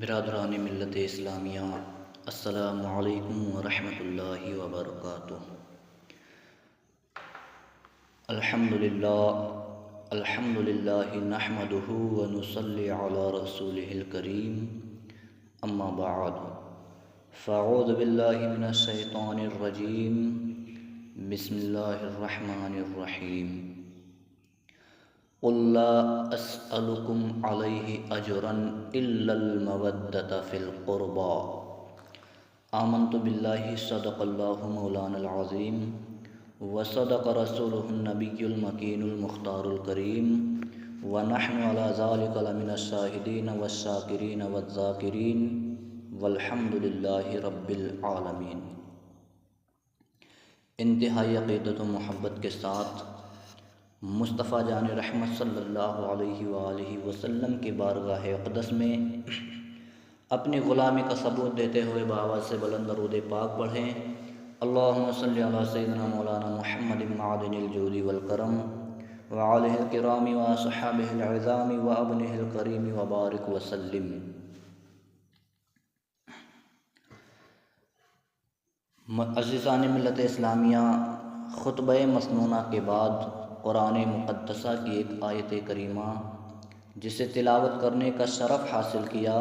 برادران ملت اسلامیہ، السلام علیکم ورحمۃ اللہ وبرکاتہ۔ الحمدللہ نحمدہ ونصلی علی رسولہ الکریم، اما بعد فاعوذ باللہ من الشیطان الرجیم، بسم اللہ الرحمن الرحیم۔ قل لا اسألکم علیہ اجرا الا المودۃ فی القربى، آمنت باللہ صدق اللہ مولانا العظیم وصدق رسولہ النبی المکین المختار الکریم، ونحن علی ذلک لمن الشاہدین والشاکرین والذاکرین، والحمد للہ رب العالمین۔ انتہائی عقیدت و محبت کے ساتھ مصطفیٰ جان رحمت صلی اللہ علیہ وآلہ وسلم کی بارگاہ اقدس میں اپنی غلامی کا ثبوت دیتے ہوئے بآواز سے بلند درود پاک پڑھیں۔ اللہم صلی علی سیدنا مولانا محمد معدن الجود والکرم وعلہ الکرام واصحابہ العظام وابنہ الکریم وبارک وسلم۔ عزیزان ملت اسلامیہ، خطبہ مسنونہ کے بعد قرآن مقدسہ کی ایک آیت کریمہ جسے تلاوت کرنے کا شرف حاصل کیا،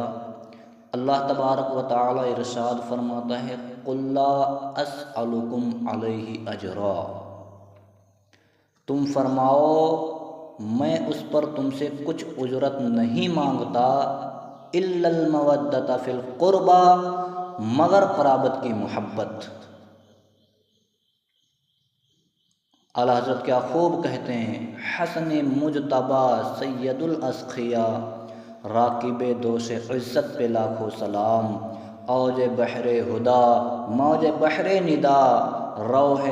اللہ تبارک و تعالی ارشاد فرماتا ہے قل لا اسألکم علیہ اجرا، تم فرماؤ میں اس پر تم سے کچھ اجرت نہیں مانگتا، الا المودۃ فی القربى، مگر قرابت کی محبت۔ اعلیٰ حضرت کیا خوب کہتے ہیں، حسن مجتبیٰ سید الاسقیاء، راکب دوش عزت پہ لاکھوں سلام، اوج بحر ہدا موج بحر ندا، روح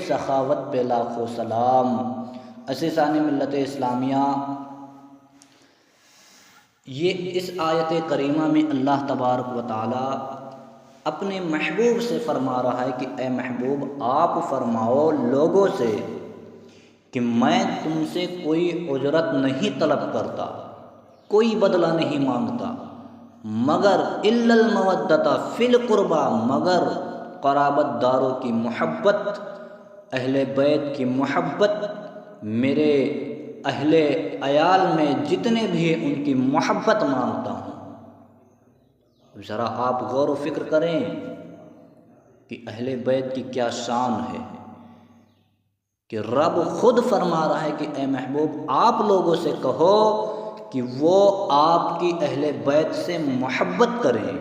سخاوت پہ لاکھوں سلام۔ عزیزان ملت اسلامیہ، یہ اس آیت کریمہ میں اللہ تبارک و تعالی اپنے محبوب سے فرما رہا ہے کہ اے محبوب آپ فرماؤ لوگوں سے کہ میں تم سے کوئی اجرت نہیں طلب کرتا، کوئی بدلہ نہیں مانگتا، مگر الا المودۃ فی القربى، مگر قرابت داروں کی محبت، اہل بیت کی محبت، میرے اہل عیال میں جتنے بھی ان کی محبت مانگتا ہوں۔ ذرا آپ غور و فکر کریں کہ اہل بیت کی کیا شان ہے کہ رب خود فرما رہا ہے کہ اے محبوب آپ لوگوں سے کہو کہ وہ آپ کی اہل بیت سے محبت کریں۔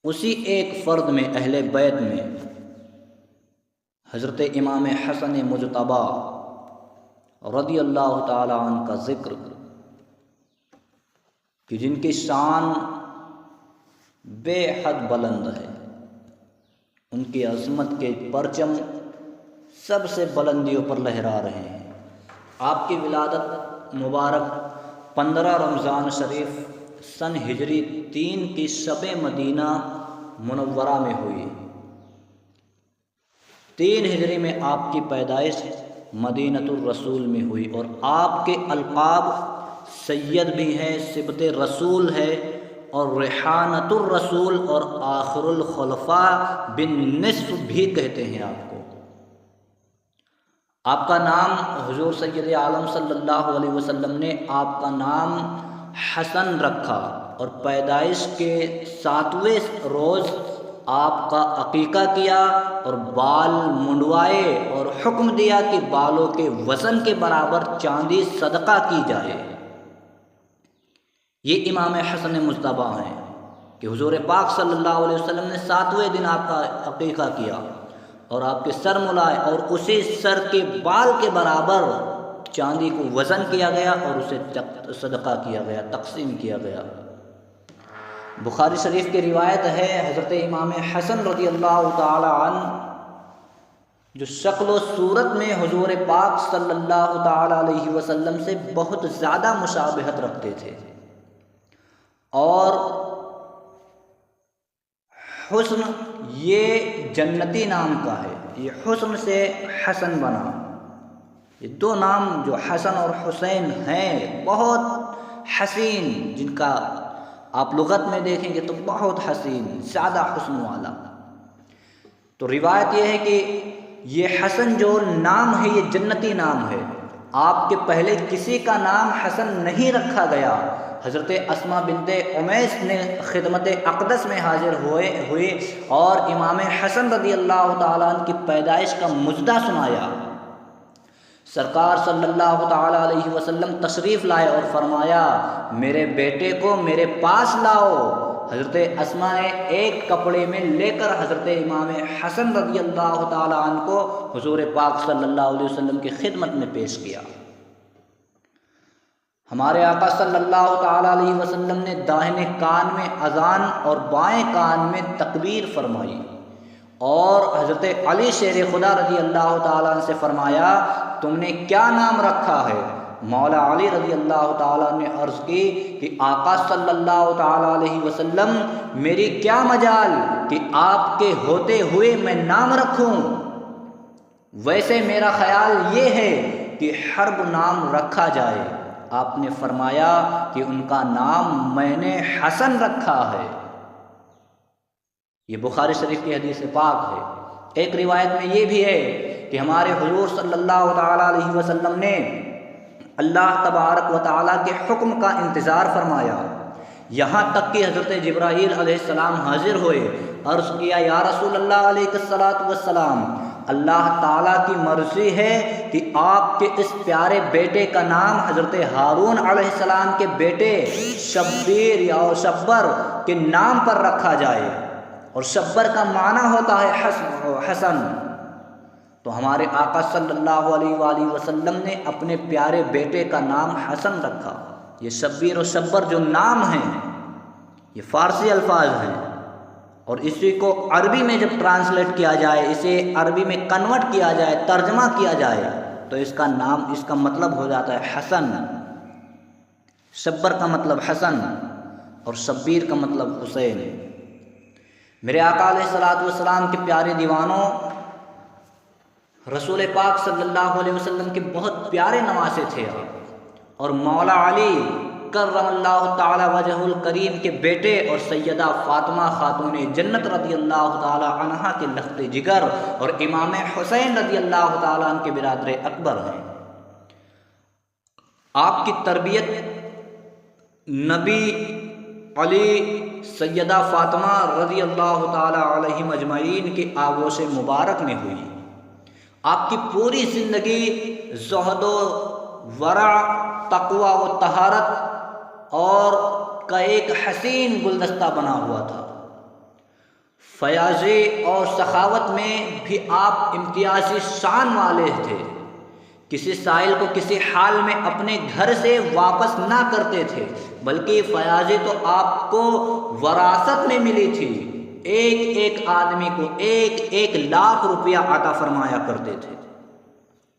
اسی ایک فرد میں، اہل بیت میں، حضرت امام حسن مجتبیٰ رضی اللہ تعالی عنہ کا ذکر کہ جن کی شان بے حد بلند ہے، ان کی عظمت کے پرچم سب سے بلندیوں پر لہرا رہے ہیں۔ آپ کی ولادت مبارک 15 رمضان شریف سن ہجری 3 کی شب مدینہ منورہ میں ہوئی۔ 3 ہجری میں آپ کی پیدائش مدینۃ الرسول میں ہوئی، اور آپ کے القاب سید بھی ہے، صبت رسول ہے، اور ریحانۃ الرسول اور آخر الخلفاء بالنصف بھی کہتے ہیں آپ کو۔ آپ کا نام حضور سید عالم صلی اللہ علیہ وسلم نے آپ کا نام حسن رکھا، اور پیدائش کے 7ویں روز آپ کا عقیقہ کیا اور بال منڈوائے، اور حکم دیا کہ بالوں کے وزن کے برابر چاندی صدقہ کی جائے۔ یہ امام حسن مجتبیٰ ہیں کہ حضور پاک صلی اللہ علیہ وسلم نے 7ویں دن آپ کا عقیقہ کیا اور آپ کے سر ملائے، اور اسی سر کے بال کے برابر چاندی کو وزن کیا گیا اور اسے صدقہ کیا گیا، تقسیم کیا گیا۔ بخاری شریف کی روایت ہے، حضرت امام حسن رضی اللہ تعالی عنہ جو شکل و صورت میں حضور پاک صلی اللہ تعالی علیہ وسلم سے بہت زیادہ مشابہت رکھتے تھے، اور حسن یہ جنتی نام کا ہے، یہ حسن سے حسن بنا۔ یہ 2 نام جو حسن اور حسین ہیں بہت حسین، جن کا آپ لغت میں دیکھیں گے تو بہت حسین، زیادہ حسن والا۔ تو روایت یہ ہے کہ یہ حسن جو نام ہے یہ جنتی نام ہے، آپ کے پہلے کسی کا نام حسن نہیں رکھا گیا۔ حضرت اسماء بنت امیس نے خدمت اقدس میں حاضر ہوئے اور امام حسن رضی اللہ تعالیٰ عنہ کی پیدائش کا مجدہ سنایا۔ سرکار صلی اللہ تعالیٰ علیہ وسلم تشریف لائے اور فرمایا میرے بیٹے کو میرے پاس لاؤ۔ حضرت اسماء نے ایک کپڑے میں لے کر حضرت امام حسن رضی اللہ تعالیٰ عنہ کو حضور پاک صلی اللہ علیہ وسلم کی خدمت میں پیش کیا۔ ہمارے آقا صلی اللہ تعالیٰ علیہ وسلم نے داہنے کان میں اذان اور بائیں کان میں تکبیر فرمائی اور حضرت علی شیر خدا رضی اللہ تعالیٰ عنہ سے فرمایا تم نے کیا نام رکھا ہے؟ مولا علی رضی اللہ تعالیٰ نے عرض کی کہ آقا صلی اللہ تعالیٰ علیہ وسلم میری کیا مجال کہ آپ کے ہوتے ہوئے میں نام رکھوں، ویسے میرا خیال یہ ہے کہ حرب نام رکھا جائے۔ آپ نے فرمایا کہ ان کا نام میں نے حسن رکھا ہے۔ یہ بخاری شریف کی حدیث پاک ہے۔ ایک روایت میں یہ بھی ہے کہ ہمارے حضور صلی اللہ تعالیٰ علیہ وسلم نے اللہ تبارک و تعالیٰ کے حکم کا انتظار فرمایا، یہاں تک کہ حضرت جبرائیل علیہ السلام حاضر ہوئے، عرض کیا یا رسول اللہ علیہ الصلاۃ والسلام، اللہ تعالیٰ کی مرضی ہے کہ آپ کے اس پیارے بیٹے کا نام حضرت ہارون علیہ السلام کے بیٹے شبیر یا شبر کے نام پر رکھا جائے، اور شبر کا معنی ہوتا ہے حسن۔ تو ہمارے آقا صلی اللہ علیہ وآلہ وسلم نے اپنے پیارے بیٹے کا نام حسن رکھا۔ یہ شبیر و شبر جو نام ہیں یہ فارسی الفاظ ہیں، اور اسی کو عربی میں جب ٹرانسلیٹ کیا جائے، اسے عربی میں کنورٹ کیا جائے، ترجمہ کیا جائے تو اس کا نام، اس کا مطلب ہو جاتا ہے حسن۔ شبر کا مطلب حسن اور شبیر کا مطلب حسین۔ میرے آقا علیہ الصلوۃ والسلام کے پیارے دیوانوں، رسول پاک صلی اللہ علیہ وسلم کے بہت پیارے نواسے تھے آپ، اور مولا علی کرم اللہ تعالی وجہ الکریم کے بیٹے اور سیدہ فاطمہ خاتون جنت رضی اللہ تعالی عنہا کے لخت جگر اور امام حسین رضی اللہ تعالی عنہ کے برادر اکبر ہیں۔ آپ کی تربیت نبی، علی، سیدہ فاطمہ رضی اللہ تعالی علیہم اجمعین کے آغوش مبارک میں ہوئی۔ آپ کی پوری زندگی زہد و ورع، تقوی و طہارت اور کا ایک حسین گلدستہ بنا ہوا تھا۔ فیاضی اور سخاوت میں بھی آپ امتیازی شان والے تھے۔ کسی سائل کو کسی حال میں اپنے گھر سے واپس نہ کرتے تھے، بلکہ فیاضی تو آپ کو وراثت میں ملی تھی۔ ایک ایک آدمی کو 1,00,000 روپیہ عطا فرمایا کرتے تھے۔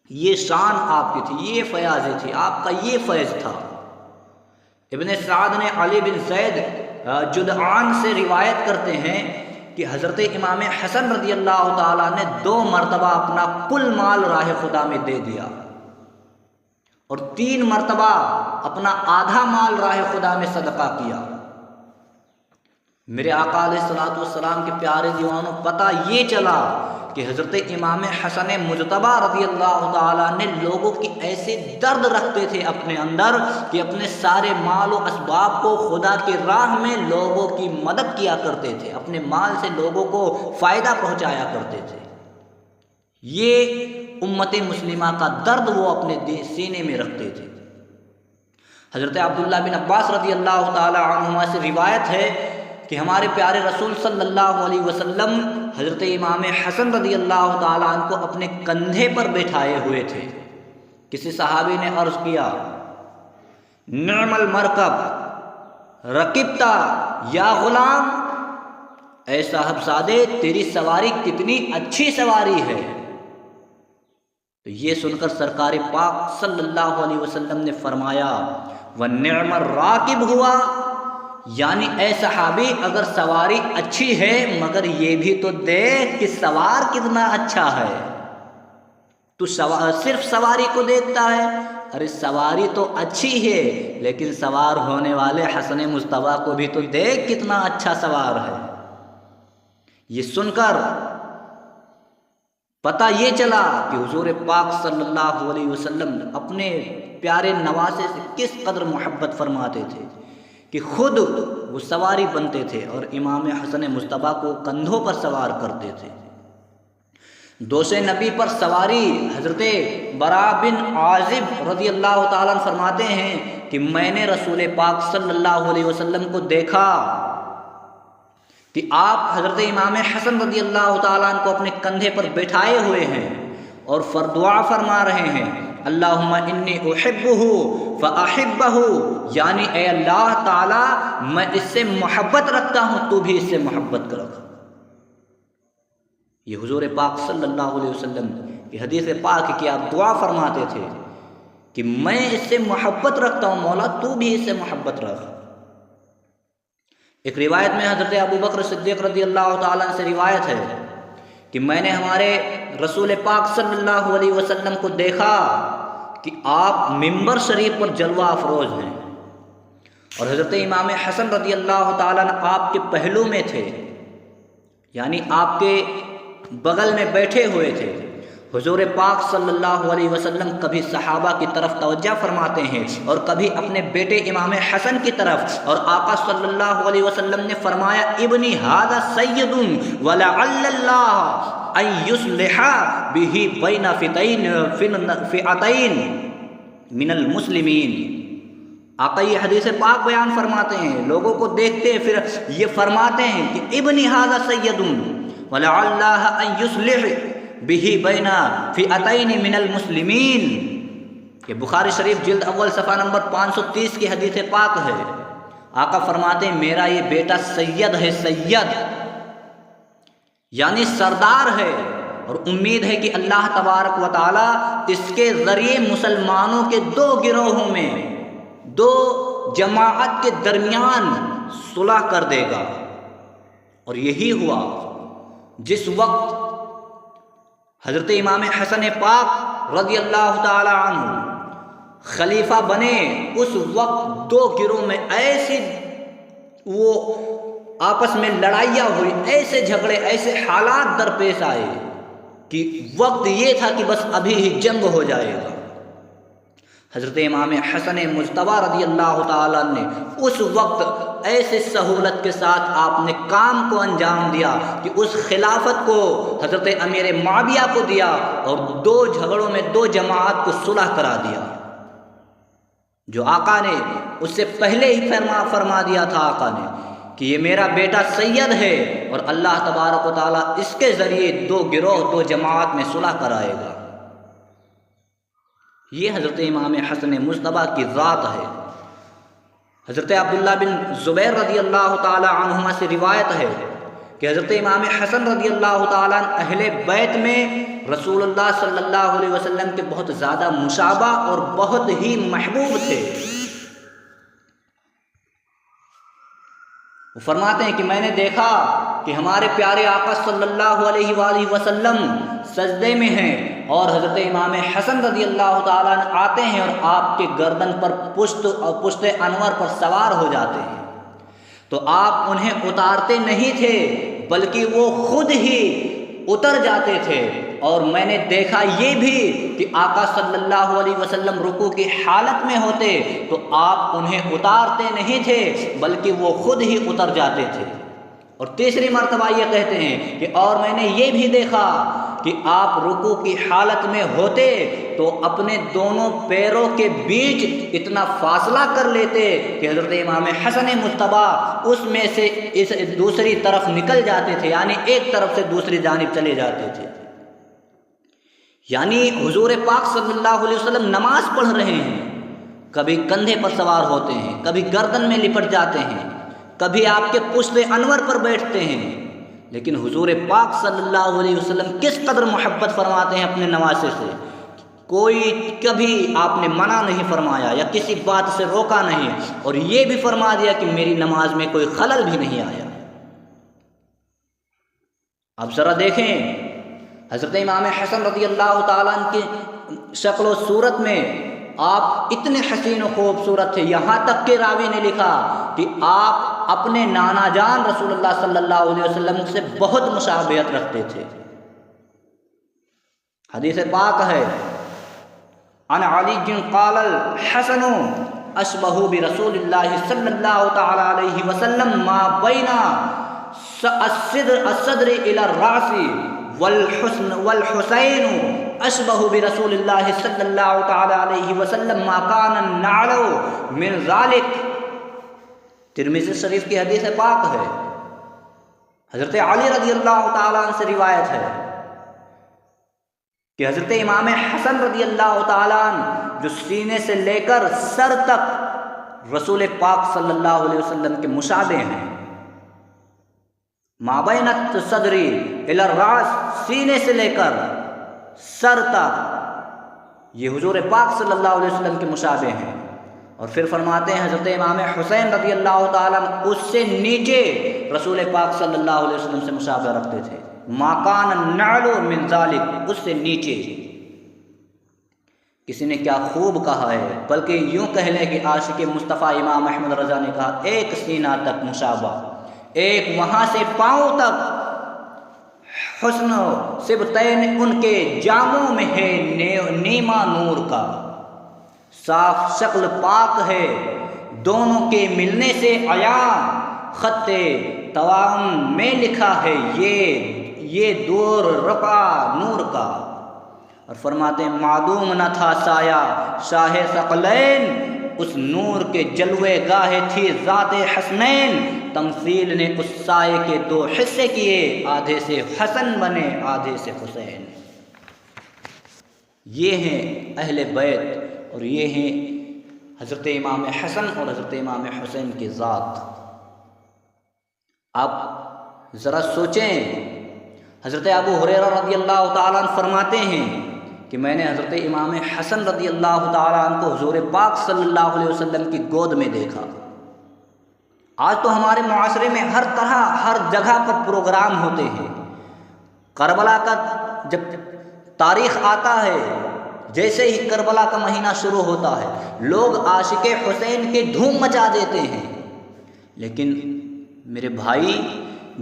یہ شان آپ کی تھی، یہ فیاضی تھی، آپ کا یہ فیض تھا۔ ابن سعد نے علی بن زید جدعان سے روایت کرتے ہیں کہ حضرت امام حسن رضی اللہ تعالیٰ نے 2 مرتبہ اپنا کل مال راہ خدا میں دے دیا، اور 3 مرتبہ اپنا آدھا مال راہ خدا میں صدقہ کیا۔ میرے آقا علیہ الصلوۃ والسلام کے پیارے دیوانوں، پتہ یہ چلا کہ حضرت امام حسن مجتبیٰ رضی اللہ تعالیٰ نے لوگوں کی ایسے درد رکھتے تھے اپنے اندر کہ اپنے سارے مال و اسباب کو خدا کی راہ میں لوگوں کی مدد کیا کرتے تھے، اپنے مال سے لوگوں کو فائدہ پہنچایا کرتے تھے۔ یہ امت مسلمہ کا درد وہ اپنے سینے میں رکھتے تھے۔ حضرت عبداللہ بن عباس رضی اللہ تعالیٰ عنہما سے روایت ہے کہ ہمارے پیارے رسول صلی اللہ علیہ وسلم حضرت امام حسن رضی اللہ تعالیٰ عنہ کو اپنے کندھے پر بٹھائے ہوئے تھے۔ کسی صحابی نے عرض کیا نعم المرکب رکبتا یا غلام، اے صاحبزادے تیری سواری کتنی اچھی سواری ہے۔ تو یہ سن کر سرکار پاک صلی اللہ علیہ وسلم نے فرمایا وَالنِّعْمَ الرَّاكِبُ ہوا، یعنی اے صحابی اگر سواری اچھی ہے مگر یہ بھی تو دیکھ کہ سوار کتنا اچھا ہے۔ تو صرف سواری کو دیکھتا ہے، ارے سواری تو اچھی ہے لیکن سوار ہونے والے حسن مجتبیٰ کو بھی تو دیکھ کتنا اچھا سوار ہے۔ یہ سن کر پتہ یہ چلا کہ حضور پاک صلی اللہ علیہ وسلم اپنے پیارے نواسے سے کس قدر محبت فرماتے تھے کہ خود وہ سواری بنتے تھے اور امام حسن مجتبیٰ کو کندھوں پر سوار کرتے تھے۔ دوست نبی پر سواری حضرت براء بن عازب رضی اللہ تعالیٰ عنہ فرماتے ہیں کہ میں نے رسول پاک صلی اللہ علیہ وسلم کو دیکھا کہ آپ حضرت امام حسن رضی اللہ تعالیٰ عنہ کو اپنے کندھے پر بٹھائے ہوئے ہیں اور دعا فرما رہے ہیں اللہم انی احبہ فاحبہ، یعنی اے اللہ تعالیٰ میں اس سے محبت رکھتا ہوں تو بھی اس سے محبت رکھ۔ یہ حضور پاک صلی اللہ علیہ وسلم کی حدیث پاک کی آپ دعا فرماتے تھے کہ میں اس سے محبت رکھتا ہوں، مولا تو بھی اس سے محبت رکھ۔ ایک روایت میں حضرت ابو بکر صدیق رضی اللہ تعالیٰ عنہ سے روایت ہے کہ میں نے ہمارے رسول پاک صلی اللہ علیہ وسلم کو دیکھا کہ آپ منبر شریف پر جلوہ افروز ہیں اور حضرت امام حسن رضی اللہ تعالیٰ عنہ آپ کے پہلو میں تھے، یعنی آپ کے بغل میں بیٹھے ہوئے تھے۔ حضور پاک صلی اللہ علیہ وسلم کبھی صحابہ کی طرف توجہ فرماتے ہیں اور کبھی اپنے بیٹے امام حسن کی طرف، اور آقا صلی اللہ علیہ وسلم نے فرمایا ابنی ھذا سید ولعل اللہ ان یصلح بہ بین فئتین من المسلمین۔ آقا یہ حدیث پاک بیان فرماتے ہیں، لوگوں کو دیکھتے ہیں پھر یہ فرماتے ہیں کہ ابنی ھذا سید ولعل اللہ ان یصلح بہ بین فئتین من المسلمین۔ یہ بخاری شریف جلد اول صفحہ نمبر 530 کی حدیث پاک ہے۔ آقا فرماتے ہیں میرا یہ بیٹا سید ہے، سید یعنی سردار ہے، اور امید ہے کہ اللہ تبارک و تعالی اس کے ذریعے مسلمانوں کے دو گروہوں میں، دو جماعت کے درمیان صلح کر دے گا۔ اور یہی ہوا جس وقت حضرت امام حسن پاک رضی اللہ تعالی عنہ خلیفہ بنے، اس وقت دو گروہ میں ایسی وہ آپس میں لڑائیاں ہوئی، ایسے جھگڑے، ایسے حالات درپیش آئے کہ وقت یہ تھا کہ بس ابھی ہی جنگ ہو جائے گا۔ حضرت امام حسن مجتبیٰ رضی اللہ تعالیٰ نے اس وقت ایسے سہولت کے ساتھ آپ نے کام کو انجام دیا کہ اس خلافت کو حضرت امیر معاویہ کو دیا اور دو جھگڑوں میں دو جماعت کو صلح کرا دیا، جو آقا نے اس سے پہلے ہی فرما دیا تھا آقا نے کہ یہ میرا بیٹا سید ہے اور اللہ تبارک و تعالیٰ اس کے ذریعے دو گروہ، دو جماعت میں صلح کرائے گا۔ یہ حضرت امام حسن مجتبیٰ کی ذات ہے۔ حضرت عبداللہ بن زبیر رضی اللہ تعالی عنہما سے روایت ہے کہ حضرت امام حسن رضی اللہ تعالیٰ عنہ اہل بیت میں رسول اللہ صلی اللہ علیہ وسلم کے بہت زیادہ مشابہ اور بہت ہی محبوب تھے۔ وہ فرماتے ہیں کہ میں نے دیکھا کہ ہمارے پیارے آقا صلی اللہ علیہ وآلہ وسلم سجدے میں ہیں اور حضرت امام حسن رضی اللہ تعالیٰ عنہ آتے ہیں اور آپ کے گردن پر پشت انور پر سوار ہو جاتے ہیں، تو آپ انہیں اتارتے نہیں تھے بلکہ وہ خود ہی اتر جاتے تھے، اور میں نے دیکھا یہ بھی کہ آقا صلی اللہ علیہ وسلم رکوع کی حالت میں ہوتے تو آپ انہیں اتارتے نہیں تھے بلکہ وہ خود ہی اتر جاتے تھے۔ اور تیسری مرتبہ یہ کہتے ہیں کہ اور میں نے یہ بھی دیکھا کہ آپ رکوع کی حالت میں ہوتے تو اپنے دونوں پیروں کے بیچ اتنا فاصلہ کر لیتے کہ حضرت امام حسن مجتبیٰ اس میں سے اس دوسری طرف نکل جاتے تھے، یعنی ایک طرف سے دوسری جانب چلے جاتے تھے۔ یعنی حضور پاک صلی اللہ علیہ وسلم نماز پڑھ رہے ہیں، کبھی کندھے پر سوار ہوتے ہیں، کبھی گردن میں لپٹ جاتے ہیں، کبھی آپ کے پشت انور پر بیٹھتے ہیں، لیکن حضور پاک صلی اللہ علیہ وسلم کس قدر محبت فرماتے ہیں اپنے نواسے سے، کوئی کبھی آپ نے منع نہیں فرمایا یا کسی بات سے روکا نہیں، اور یہ بھی فرما دیا کہ میری نماز میں کوئی خلل بھی نہیں آیا۔ اب ذرا دیکھیں حضرت امام حسن رضی اللہ تعالیٰ عنہ کی شکل و صورت میں آپ اتنے حسین و خوبصورت تھے، یہاں تک کہ راوی نے لکھا کہ آپ اپنے نانا جان رسول اللہ صلی اللہ علیہ وسلم سے بہت مشابہت رکھتے تھے۔ حدیث پاک ہے عن علی قال الحسن اشبہ برسول اللہ صلی اللہ تعالی علیہ وسلم ما بین الصدر الى الراس والحسین اشبہ برسول اللہ صلی اللہ تعالی علیہ وسلم ما کان النعل من ذلک۔ ترمذی شریف کی حدیث پاک ہے، حضرت علی رضی اللہ تعالیٰ عنہ سے روایت ہے کہ حضرت امام حسن رضی اللہ تعالیٰ عنہ جو سینے سے لے کر سر تک رسول پاک صلی اللہ علیہ وسلم کے مشابہ ہیں، مابین الصدر الی الراس، سینے سے لے کر سر تک یہ حضور پاک صلی اللہ علیہ وسلم کے مشابہ ہیں۔ اور پھر فرماتے ہیں حضرت امام حسین رضی اللہ تعالیٰ عنہ اس سے نیچے رسول پاک صلی اللہ علیہ وسلم سے مشابہ رکھتے تھے، ما کان النعل من ذلک، اس سے نیچے۔ کسی نے کیا خوب کہا ہے، بلکہ یوں کہہ لیں کہ عاشق مصطفیٰ امام احمد رضا نے کہا ایک سینہ تک مشابہ، ایک وہاں سے پاؤں تک حسن سبتین ان کے جاموں میں ہے نیما نور کا، صاف شکل پاک ہے دونوں کے ملنے سے عیاں، خط توام میں لکھا ہے یہ دور رقع نور کا۔ اور فرماتے ہیں معدوم نہ تھا سایہ شاہ ثقلین، اس نور کے جلوے گاہ تھی ذات حسنین، تمثیل نے اس سائے کے دو حصے کیے، آدھے سے حسن بنے آدھے سے حسین۔ یہ ہیں اہل بیت اور یہ ہیں حضرت امام حسن اور حضرت امام حسین کی ذات۔ آپ ذرا سوچیں، حضرت ابو ہریرہ رضی اللہ تعالیٰ عنہ فرماتے ہیں کہ میں نے حضرت امام حسن رضی اللہ تعالیٰ عنہ کو حضور پاک صلی اللہ علیہ وسلم کی گود میں دیکھا۔ آج تو ہمارے معاشرے میں ہر طرح ہر جگہ پر پروگرام ہوتے ہیں، کربلا کا جب تاریخ آتا ہے، جیسے ہی کربلا کا مہینہ شروع ہوتا ہے لوگ عاشق حسین کی دھوم مچا دیتے ہیں، لیکن میرے بھائی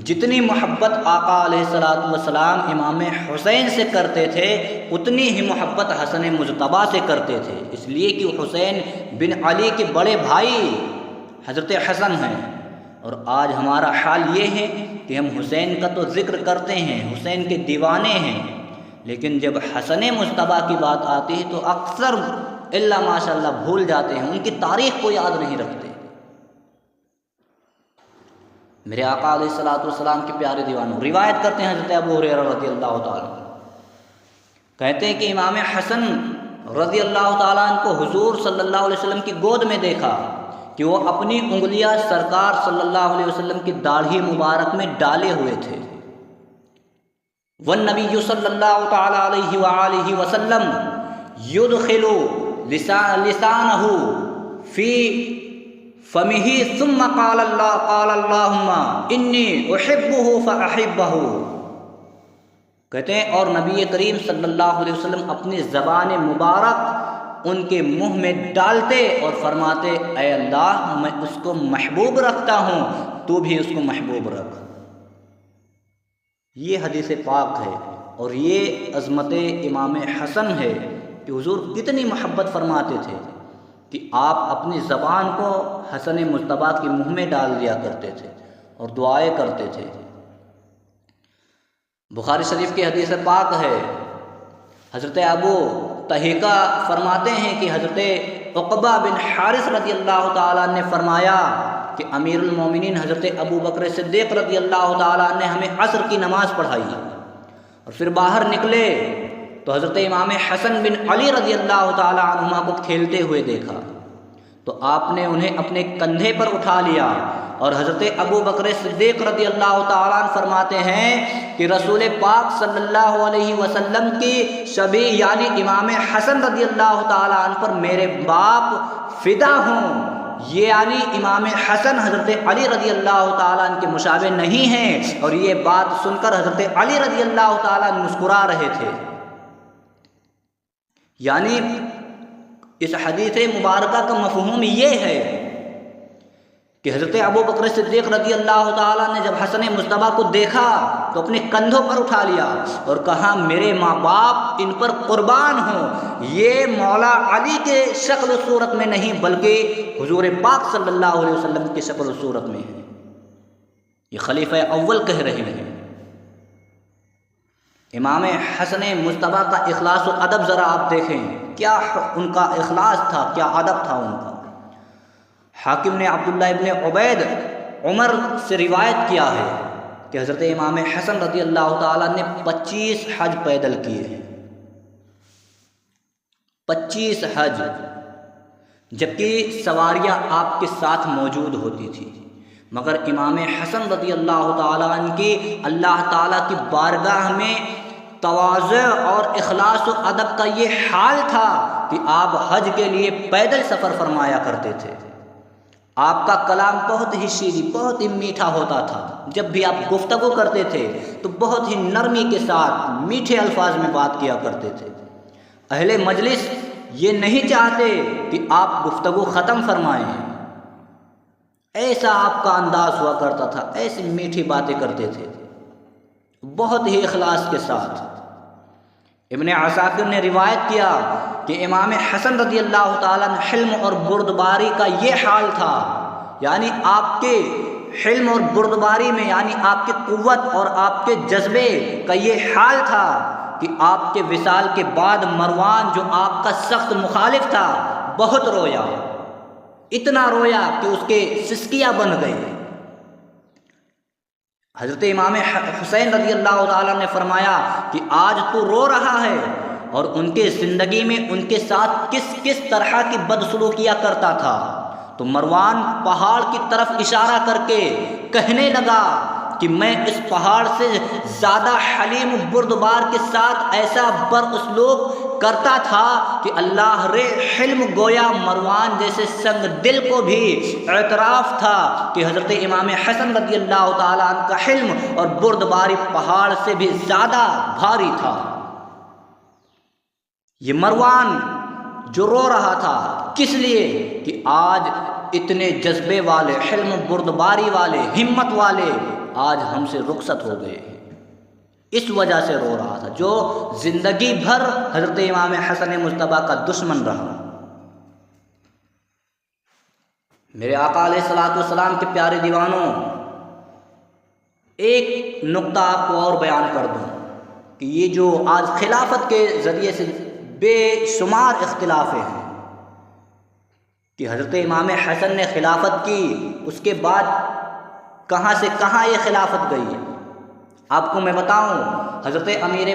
جتنی محبت آقا علیہ الصلوۃ والسلام امام حسین سے کرتے تھے اتنی ہی محبت حسن مجتبیٰ سے کرتے تھے، اس لیے کہ حسین بن علی کے بڑے بھائی حضرت حسن ہیں۔ اور آج ہمارا حال یہ ہے کہ ہم حسین کا تو ذکر کرتے ہیں، حسین کے دیوانے ہیں، لیکن جب حسن مجتبیٰ کی بات آتی ہے تو اکثر الا ماشاء اللہ بھول جاتے ہیں، ان کی تاریخ کو یاد نہیں رکھتے۔ میرے آقا علیہ الصلوۃ والسلام کے پیارے دیوانوں روایت کرتے ہیں حضرت ابو ہریرہ رضی اللہ تعالیٰ عنہ، کہتے ہیں کہ امام حسن رضی اللہ تعالیٰ عنہ کو حضور صلی اللہ علیہ وسلم کی گود میں دیکھا کہ وہ اپنی انگلیاں سرکار صلی اللہ علیہ وسلم کی داڑھی مبارک میں ڈالے ہوئے تھے۔ والنبی صلی اللہ تعالیٰ علیہ وآلہ وسلم یدخل لسانہ فی فمہ ثم قال اللہم انی احبہ فاحبہ، کہتے ہیں اور نبی کریم صلی اللہ علیہ وسلم اپنی زبان مبارک ان کے منہ میں ڈالتے اور فرماتے اے اللہ میں اس کو محبوب رکھتا ہوں، تو بھی اس کو محبوب رکھ۔ یہ حدیث پاک ہے اور یہ عظمت امام حسن ہے کہ حضور کتنی محبت فرماتے تھے کہ آپ اپنی زبان کو حسن مجتبیٰ کے منہ میں ڈال دیا کرتے تھے اور دعائیں کرتے تھے۔ بخاری شریف کی حدیث پاک ہے، حضرت ابو طہیقہ فرماتے ہیں کہ حضرت عقبہ بن حارث رضی اللہ تعالیٰ نے فرمایا کہ امیر المومنین حضرت ابو بکر صدیق رضی اللہ تعالیٰ نے ہمیں عصر کی نماز پڑھائی اور پھر باہر نکلے تو حضرت امام حسن بن علی رضی اللہ تعالیٰ عنہما کو کھیلتے ہوئے دیکھا تو آپ نے انہیں اپنے کندھے پر اٹھا لیا، اور حضرت ابو بکر صدیق رضی اللہ تعالیٰ عنہ فرماتے ہیں کہ رسول پاک صلی اللہ علیہ وسلم کی شبیہ یعنی امام حسن رضی اللہ تعالیٰ عنہ پر میرے باپ فدا ہوں، یہ یعنی امام حسن حضرت علی رضی اللہ تعالیٰ عنہ کے مشابہ نہیں ہیں، اور یہ بات سن کر حضرت علی رضی اللہ تعالیٰ عنہ مسکرا رہے تھے۔ یعنی اس حدیث مبارکہ کا مفہوم یہ ہے کہ حضرت ابو بکر صدیق رضی اللہ تعالیٰ نے جب حسن مصطفیٰ کو دیکھا تو اپنے کندھوں پر اٹھا لیا اور کہا میرے ماں باپ ان پر قربان ہوں، یہ مولا علی کے شکل و صورت میں نہیں بلکہ حضور پاک صلی اللہ علیہ وسلم کی شکل و صورت میں ہے۔ یہ خلیفہ اول کہہ رہے ہیں۔ امام حسن مصطفیٰ کا اخلاص و ادب ذرا آپ دیکھیں، کیا ان کا اخلاص تھا، کیا ادب تھا ان کا۔ حاکم نے عبداللہ ابن عبید عمر سے روایت کیا ہے کہ حضرت امام حسن رضی اللہ تعالیٰ نے 25 حج پیدل کیے ہیں، 25 حج، جبکہ سواریاں آپ کے ساتھ موجود ہوتی تھی، مگر امام حسن رضی اللہ تعالیٰ عنہ کی اللہ تعالیٰ کی بارگاہ میں تواضع اور اخلاص و ادب کا یہ حال تھا کہ آپ حج کے لیے پیدل سفر فرمایا کرتے تھے۔ آپ کا کلام بہت ہی شیریں، بہت ہی میٹھا ہوتا تھا، جب بھی آپ گفتگو کرتے تھے تو بہت ہی نرمی کے ساتھ میٹھے الفاظ میں بات کیا کرتے تھے۔ اہل مجلس یہ نہیں چاہتے کہ آپ گفتگو ختم فرمائیں، ایسا آپ کا انداز ہوا کرتا تھا، ایسی میٹھی باتیں کرتے تھے بہت ہی اخلاص کے ساتھ۔ ابن عساکر نے روایت کیا کہ امام حسن رضی اللہ تعالیٰ نے حلم اور بردباری کا یہ حال تھا، یعنی آپ کے حلم اور بردباری میں، یعنی آپ کی قوت اور آپ کے جذبے کا یہ حال تھا کہ آپ کے وصال کے بعد مروان جو آپ کا سخت مخالف تھا بہت رویا، اتنا رویا کہ اس کے سسکیاں بن گئے۔ حضرت امام حسین رضی اللہ تعالیٰ نے فرمایا کہ آج تو رو رہا ہے، اور ان کے زندگی میں ان کے ساتھ کس طرح کی بدسلوکیاں کرتا تھا۔ تو مروان پہاڑ کی طرف اشارہ کر کے کہنے لگا کہ میں اس پہاڑ سے زیادہ حلیم بردبار کے ساتھ ایسا براسلوب کرتا تھا کہ اللہ رے حلم گویا مروان جیسے سنگ دل کو بھی اعتراف تھا کہ حضرت امام حسن رضی اللہ تعالیٰ عنہ کا حلم اور بردباری پہاڑ سے بھی زیادہ بھاری تھا۔ یہ مروان جو رو رہا تھا کس لیے کہ آج اتنے جذبے والے، حلم بردباری والے، ہمت والے آج ہم سے رخصت ہو گئے، اس وجہ سے رو رہا تھا، جو زندگی بھر حضرت امام حسن مصطفیٰ کا دشمن رہا۔ میرے آقا علیہ الصلوۃ والسلام کے پیارے دیوانوں، ایک نقطہ آپ کو اور بیان کر دوں کہ یہ جو آج خلافت کے ذریعے سے بے شمار اختلاف ہیں کہ حضرت امام حسن نے خلافت کی، اس کے بعد کہاں سے کہاں یہ خلافت گئی۔ آپ کو میں بتاؤں، حضرت امیر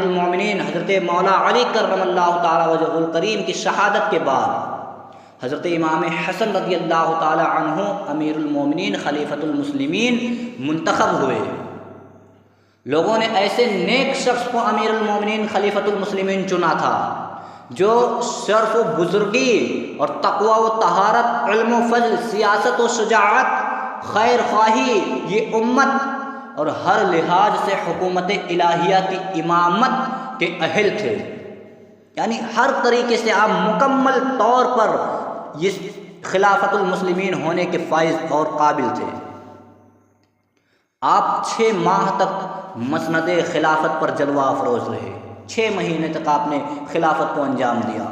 المومنین حضرت مولا علی کرم اللہ تعالی وجہہ الکریم کی شہادت کے بعد حضرت امام حسن رضی اللہ تعالی عنہ امیر المومنین خلیفۃ المسلمین منتخب ہوئے۔ لوگوں نے ایسے نیک شخص کو امیر المومنین خلیفۃ المسلمین چنا تھا جو شرف و بزرگی اور تقوی و طہارت، علم و فضل، سیاست و شجاعت، خیر خواہی، یہ امت اور ہر لحاظ سے حکومت الہیہ کی امامت کے اہل تھے، یعنی ہر طریقے سے آپ مکمل طور پر یہ خلافت المسلمین ہونے کے فائز اور قابل تھے۔ آپ 6 ماہ تک مسند خلافت پر جلوہ افروز رہے، 6 مہینے تک آپ نے خلافت کو انجام دیا۔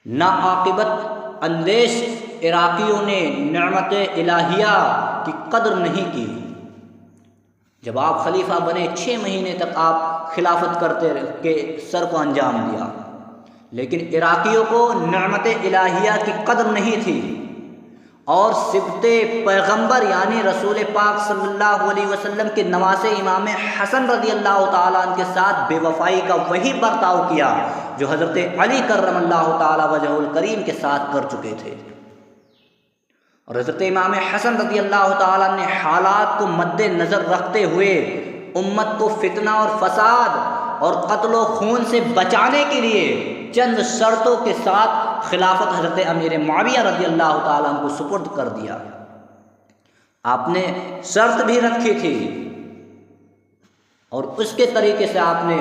ناعاقبت اندیش عراقیوں نے نعمت الہیہ کی قدر نہیں کی۔ جب آپ خلیفہ بنے 6 مہینے تک آپ خلافت کرتے کے سر کو انجام دیا، لیکن عراقیوں کو نعمت الہیہ کی قدر نہیں تھی، اور سبط پیغمبر یعنی رسول پاک صلی اللہ علیہ وسلم کے نواسے امام حسن رضی اللہ تعالیٰ عنہ کے ساتھ بے وفائی کا وہی برتاؤ کیا جو حضرت علی کرم اللہ تعالیٰ وجہ الکریم کے ساتھ کر چکے تھے۔ اور حضرت امام حسن رضی اللہ تعالیٰ نے حالات کو مد نظر رکھتے ہوئے امت کو فتنہ اور فساد اور قتل و خون سے بچانے کے لیے چند شرطوں کے ساتھ خلافت حضرت امیر معاویہ رضی اللہ تعالیٰ عنہ کو سپرد کر دیا۔ آپ نے شرط بھی رکھی تھی اور اس کے طریقے سے آپ نے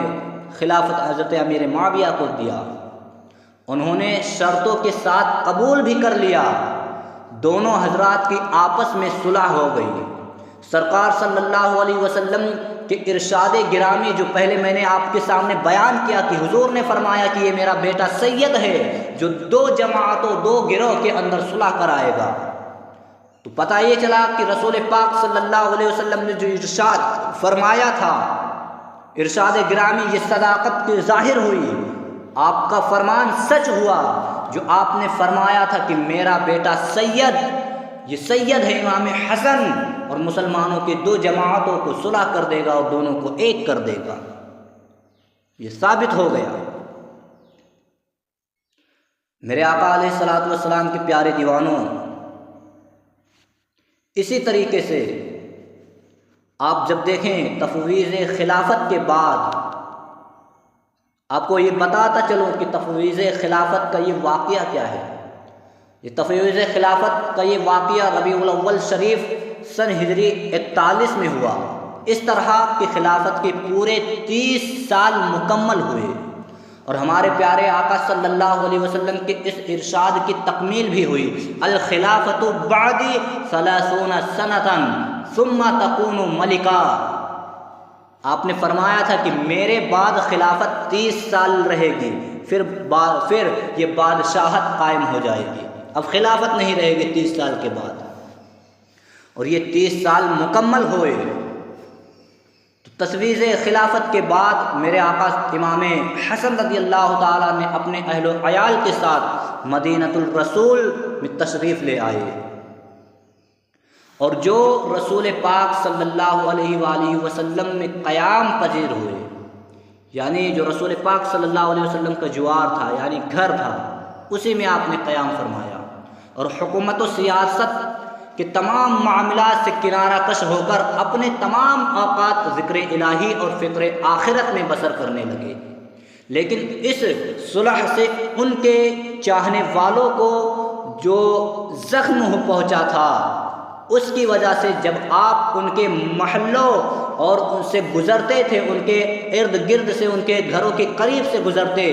خلافت حضرت امیر معاویہ کو دیا۔ انہوں نے شرطوں کے ساتھ قبول بھی کر لیا، دونوں حضرات کی آپس میں صلح ہو گئی۔ سرکار صلی اللہ علیہ وسلم کے ارشاد گرامی جو پہلے میں نے آپ کے سامنے بیان کیا کہ حضور نے فرمایا کہ یہ میرا بیٹا سید ہے جو دو جماعتوں، دو گروہ کے اندر صلح کرائے گا، تو پتہ یہ چلا کہ رسول پاک صلی اللہ علیہ وسلم نے جو ارشاد فرمایا تھا، ارشاد گرامی یہ صداقت کی ظاہر ہوئی، آپ کا فرمان سچ ہوا جو آپ نے فرمایا تھا کہ میرا بیٹا سید، یہ سید ہے امام حسن، اور مسلمانوں کے دو جماعتوں کو صلح کر دے گا اور دونوں کو ایک کر دے گا، یہ ثابت ہو گیا۔ میرے آقا علیہ الصلوۃ والسلام کے پیارے دیوانوں، اسی طریقے سے آپ جب دیکھیں تفویض خلافت کے بعد، آپ کو یہ بتاتا چلوں کہ تفویض خلافت کا یہ واقعہ کیا ہے۔ یہ تفویض خلافت کا یہ واقعہ ربیع الاول شریف سن ہجری 41 میں ہوا۔ اس طرح کی خلافت کے پورے 30 سال مکمل ہوئے، اور ہمارے پیارے آقا صلی اللہ علیہ وسلم کے اس ارشاد کی تکمیل بھی ہوئی، الخلافت بعدی 30 سنۃ ثم تکون ملکا۔ آپ نے فرمایا تھا کہ میرے بعد خلافت 30 سال رہے گی، پھر یہ بادشاہت قائم ہو جائے گی، اب خلافت نہیں رہے گی 30 سال کے بعد۔ اور یہ 30 سال مکمل ہوئے۔ تو تفویض خلافت کے بعد میرے آقا امام حسن رضی اللہ تعالیٰ نے اپنے اہل و عیال کے ساتھ مدینۃ الرسول میں تشریف لے آئے، اور جو رسول پاک صلی اللہ علیہ وآلہ وسلم میں قیام پذیر ہوئے، یعنی جو رسول پاک صلی اللہ علیہ وسلم کا جوار تھا، یعنی گھر تھا، اسی میں آپ نے قیام فرمایا، اور حکومت و سیاست کے تمام معاملات سے کنارہ کش ہو کر اپنے تمام اوقات ذکر الہی اور فکر آخرت میں بسر کرنے لگے۔ لیکن اس صلح سے ان کے چاہنے والوں کو جو زخم پہنچا تھا، اس کی وجہ سے جب آپ ان کے محلوں اور ان سے گزرتے تھے، ان کے ارد گرد سے، ان کے گھروں کے قریب سے گزرتے،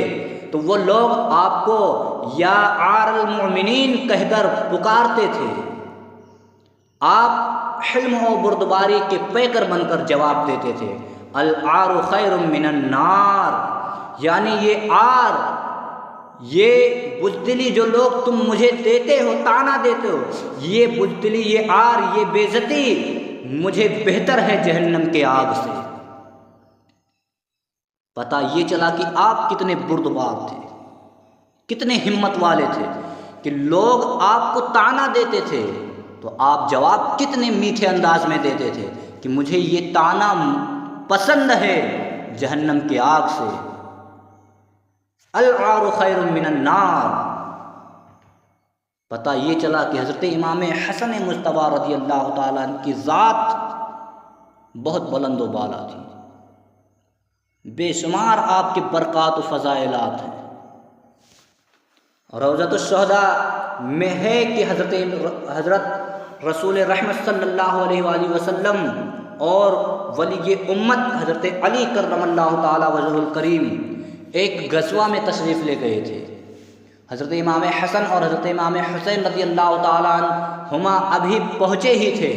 تو وہ لوگ آپ کو یا عار المؤمنین کہہ کر پکارتے تھے، آپ حلم و بردباری کے پیکر بن کر جواب دیتے تھے، العار خیر من النار، یعنی یہ عار، یہ بزدلی جو لوگ تم مجھے دیتے ہو، طعنہ دیتے ہو، یہ بزدلی، یہ عار، یہ بے عزتی مجھے بہتر ہے جہنم کے آگ سے۔ پتہ یہ چلا کہ آپ کتنے بردبار تھے، کتنے ہمت والے تھے، کہ لوگ آپ کو طعنہ دیتے تھے تو آپ جواب کتنے میٹھے انداز میں دیتے تھے کہ مجھے یہ طعنہ پسند ہے جہنم کی آگ سے، العار خیر من النار۔ پتہ یہ چلا کہ حضرت امام حسن مجتبیٰ رضی اللہ تعالیٰ عنہ کی ذات بہت بلند و بالا تھی، بے شمار آپ کے برکات و فضائلات ہیں۔ روضۃ الشہداء میں ہے کہ حضرت رسول رحمت صلی اللہ علیہ وآلہ وسلم اور ولی امت حضرت علی کرم اللہ تعالی وجہہ الکریم ایک غزوہ میں تشریف لے گئے تھے۔ حضرت امام حسن اور حضرت امام حسین رضی اللہ تعالیٰ عنہما ابھی پہنچے ہی تھے۔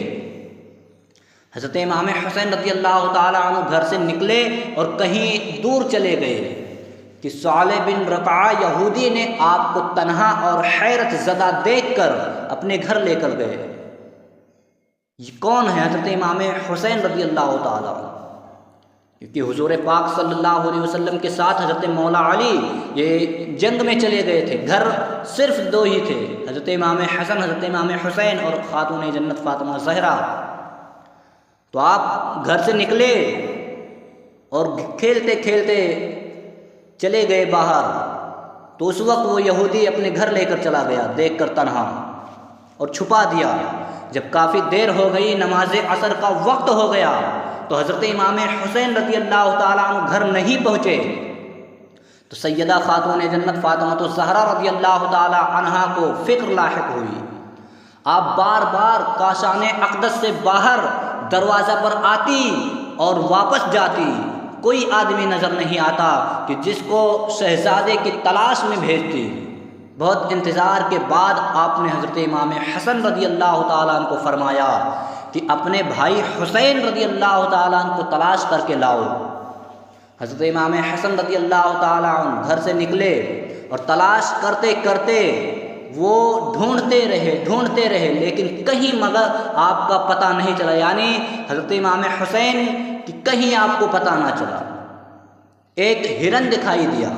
حضرت امام حسین رضی اللہ تعالیٰ عنہ گھر سے نکلے اور کہیں دور چلے گئے کہ صالح بن رقعہ یہودی نے آپ کو تنہا اور حیرت زدہ دیکھ کر اپنے گھر لے کر گئے۔ یہ کون ہے؟ حضرت امام حسین رضی اللہ تعالیٰ عنہ، کیونکہ حضور پاک صلی اللہ علیہ وسلم کے ساتھ حضرت مولا علی یہ جنگ میں چلے گئے تھے، گھر صرف دو ہی تھے، حضرت امام حسن، حضرت امام حسین اور خاتون جنت فاطمہ زہرا۔ تو آپ گھر سے نکلے اور کھیلتے کھیلتے چلے گئے باہر، تو اس وقت وہ یہودی اپنے گھر لے کر چلا گیا دیکھ کر تنہا، اور چھپا دیا۔ جب کافی دیر ہو گئی، نماز عصر کا وقت ہو گیا، تو حضرت امام حسین رضی اللہ تعالیٰ عنہ گھر نہیں پہنچے، تو سیدہ خاتون جنت فاطمہ الزہرا رضی اللہ تعالیٰ عنہا کو فکر لاحق ہوئی۔ آپ بار بار کاشان اقدس سے باہر دروازہ پر آتی اور واپس جاتی، کوئی آدمی نظر نہیں آتا کہ جس کو شہزادے کی تلاش میں بھیجتی۔ بہت انتظار کے بعد آپ نے حضرت امام حسن رضی اللہ تعالیٰ عنہ کو فرمایا کہ اپنے بھائی حسین رضی اللہ تعالیٰ عنہ کو تلاش کر کے لاؤ۔ حضرت امام حسن رضی اللہ تعالیٰ عنہ گھر سے نکلے اور تلاش کرتے کرتے وہ ڈھونڈتے رہے لیکن کہیں مگر آپ کا پتہ نہیں چلا، یعنی حضرت امام حسین کی کہیں آپ کو پتہ نہ چلا۔ ایک ہرن دکھائی دیا،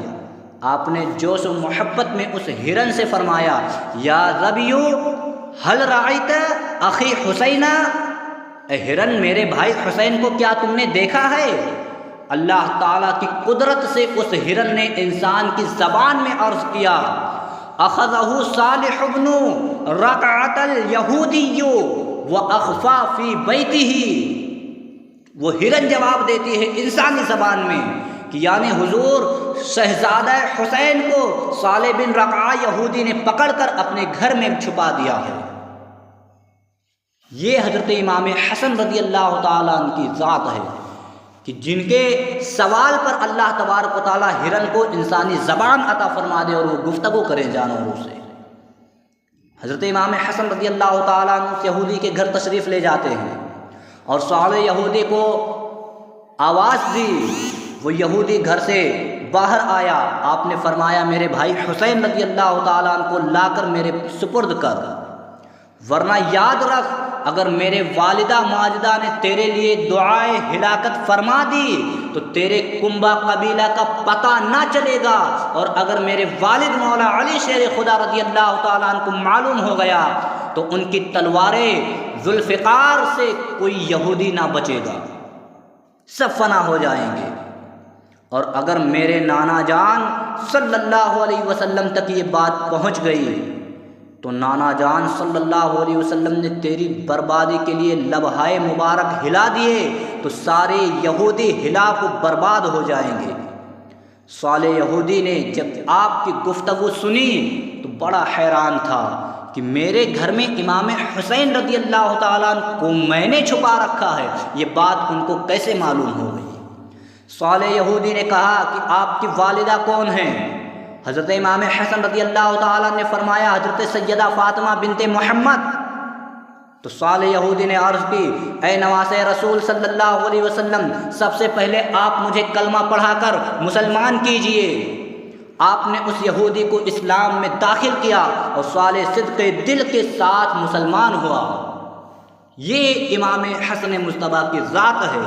آپ نے جوش و محبت میں اس ہرن سے فرمایا یا ظبیو ہل رأیت اخی حسین، اے ہرن میرے بھائی حسین کو کیا تم نے دیکھا ہے؟ اللہ تعالیٰ کی قدرت سے اس ہرن نے انسان کی زبان میں عرض کیا اخذہ صالح بن رقعۃ الیہودی واخفی فی بیتہ۔ وہ ہرن جواب دیتی ہے انسانی زبان میں کہ یعنی حضور شہزادہ حسین کو صالح بن رقعہ یہودی نے پکڑ کر اپنے گھر میں چھپا دیا ہے۔ یہ حضرت امام حسن رضی اللہ تعالیٰ عنہ کی ذات ہے کہ جن کے سوال پر اللہ تبارک و تعالیٰ ہرن کو انسانی زبان عطا فرما دے اور وہ گفتگو کرے جانوروں سے۔ حضرت امام حسن رضی اللہ تعالیٰ عنہ یہودی کے گھر تشریف لے جاتے ہیں اور صالح یہودی کو آواز دی، وہ یہودی گھر سے باہر آیا، آپ نے فرمایا میرے بھائی حسین رضی اللہ تعالیٰ عنہ کو لا کر میرے سپرد کر، ورنہ یاد رکھ اگر میرے والدہ ماجدہ نے تیرے لیے دعائے ہلاکت فرما دی تو تیرے کنبہ قبیلہ کا پتہ نہ چلے گا، اور اگر میرے والد مولا علی شیر خدا رضی اللہ تعالیٰ عنہ کو معلوم ہو گیا تو ان کی تلواریں ذوالفقار سے کوئی یہودی نہ بچے گا، سب فنا ہو جائیں گے۔ اور اگر میرے نانا جان صلی اللہ علیہ وسلم تک یہ بات پہنچ گئی تو نانا جان صلی اللہ علیہ وسلم نے تیری بربادی کے لیے لبہائے مبارک ہلا دیے تو سارے یہودی ہلاک و برباد ہو جائیں گے۔ صالح یہودی نے جب آپ کی گفتگو سنی تو بڑا حیران تھا کہ میرے گھر میں امام حسین رضی اللہ تعالیٰ عنہ کو میں نے چھپا رکھا ہے، یہ بات ان کو کیسے معلوم ہو گئی؟ صالح یہودی نے کہا کہ آپ کی والدہ کون ہیں؟ حضرت امام حسن رضی اللہ تعالیٰ نے فرمایا حضرت سیدہ فاطمہ بنت محمد۔ تو صالح یہودی نے عرض کی اے نواس رسول صلی اللہ علیہ وسلم، سب سے پہلے آپ مجھے کلمہ پڑھا کر مسلمان کیجئے۔ آپ نے اس یہودی کو اسلام میں داخل کیا اور صالح صدق دل کے ساتھ مسلمان ہوا۔ یہ امام حسن مجتبیٰ کی ذات ہے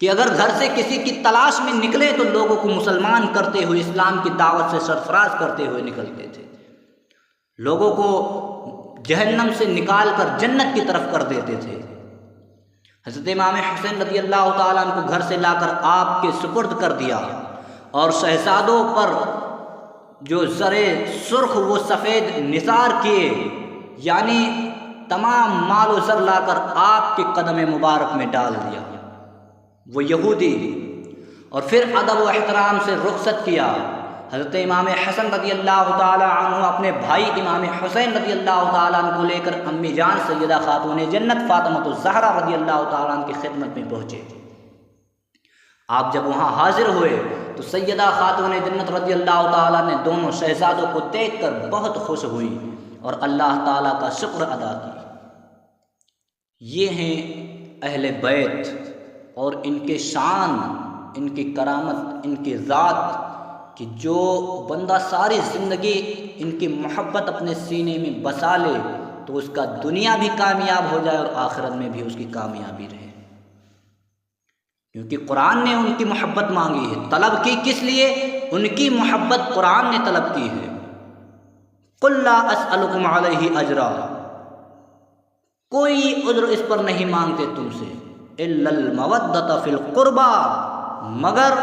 کہ اگر گھر سے کسی کی تلاش میں نکلے تو لوگوں کو مسلمان کرتے ہوئے اسلام کی دعوت سے سرفراز کرتے ہوئے نکلتے تھے، لوگوں کو جہنم سے نکال کر جنت کی طرف کر دیتے تھے۔ حضرت امام حسین رضی اللہ تعالیٰ عنہ کو گھر سے لا کر آپ کے سپرد کر دیا اور شہزادوں پر جو زرے سرخ و سفید نثار کیے، یعنی تمام مال و زر لا کر آپ کے قدم مبارک میں ڈال دیا وہ یہودی، اور پھر ادب و احترام سے رخصت کیا۔ حضرت امام حسن رضی اللہ تعالیٰ عنہ اپنے بھائی امام حسین رضی اللہ تعالیٰ عنہ کو لے کر امی جان سیدہ خاتون جنت فاطمہ الزہرا رضی اللہ تعالیٰ عنہ کی خدمت میں پہنچے۔ آپ جب وہاں حاضر ہوئے تو سیدہ خاتون جنت رضی اللہ تعالیٰ نے دونوں شہزادوں کو دیکھ کر بہت خوش ہوئی اور اللہ تعالیٰ کا شکر ادا کی۔ یہ ہیں اہل بیت اور ان کے شان، ان کی کرامت، ان کی ذات کہ جو بندہ ساری زندگی ان کی محبت اپنے سینے میں بسا لے تو اس کا دنیا بھی کامیاب ہو جائے اور آخرت میں بھی اس کی کامیابی رہے، کیونکہ قرآن نے ان کی محبت مانگی ہے۔ طلب کی کس لیے؟ ان کی محبت قرآن نے طلب کی ہے۔ قل لا اسألکم علیہ اجرا، کوئی عذر اس پر نہیں مانگتے تم سے، الا المودۃ فی القربى، مگر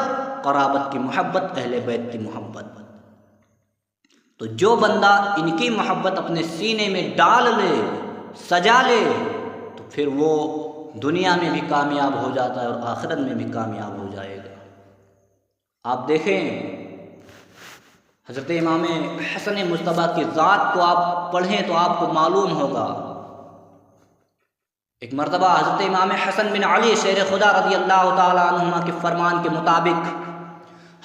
قرابت کی محبت، اہل بیت کی محبت۔ تو جو بندہ ان کی محبت اپنے سینے میں ڈال لے، سجا لے، تو پھر وہ دنیا میں بھی کامیاب ہو جاتا ہے اور آخرت میں بھی کامیاب ہو جائے گا۔ آپ دیکھیں حضرت امام حسن مجتبیٰ کی ذات کو آپ پڑھیں تو آپ کو معلوم ہوگا ایک مرتبہ حضرت امام حسن بن علی شیر خدا رضی اللہ تعالیٰ عنہما کے فرمان کے مطابق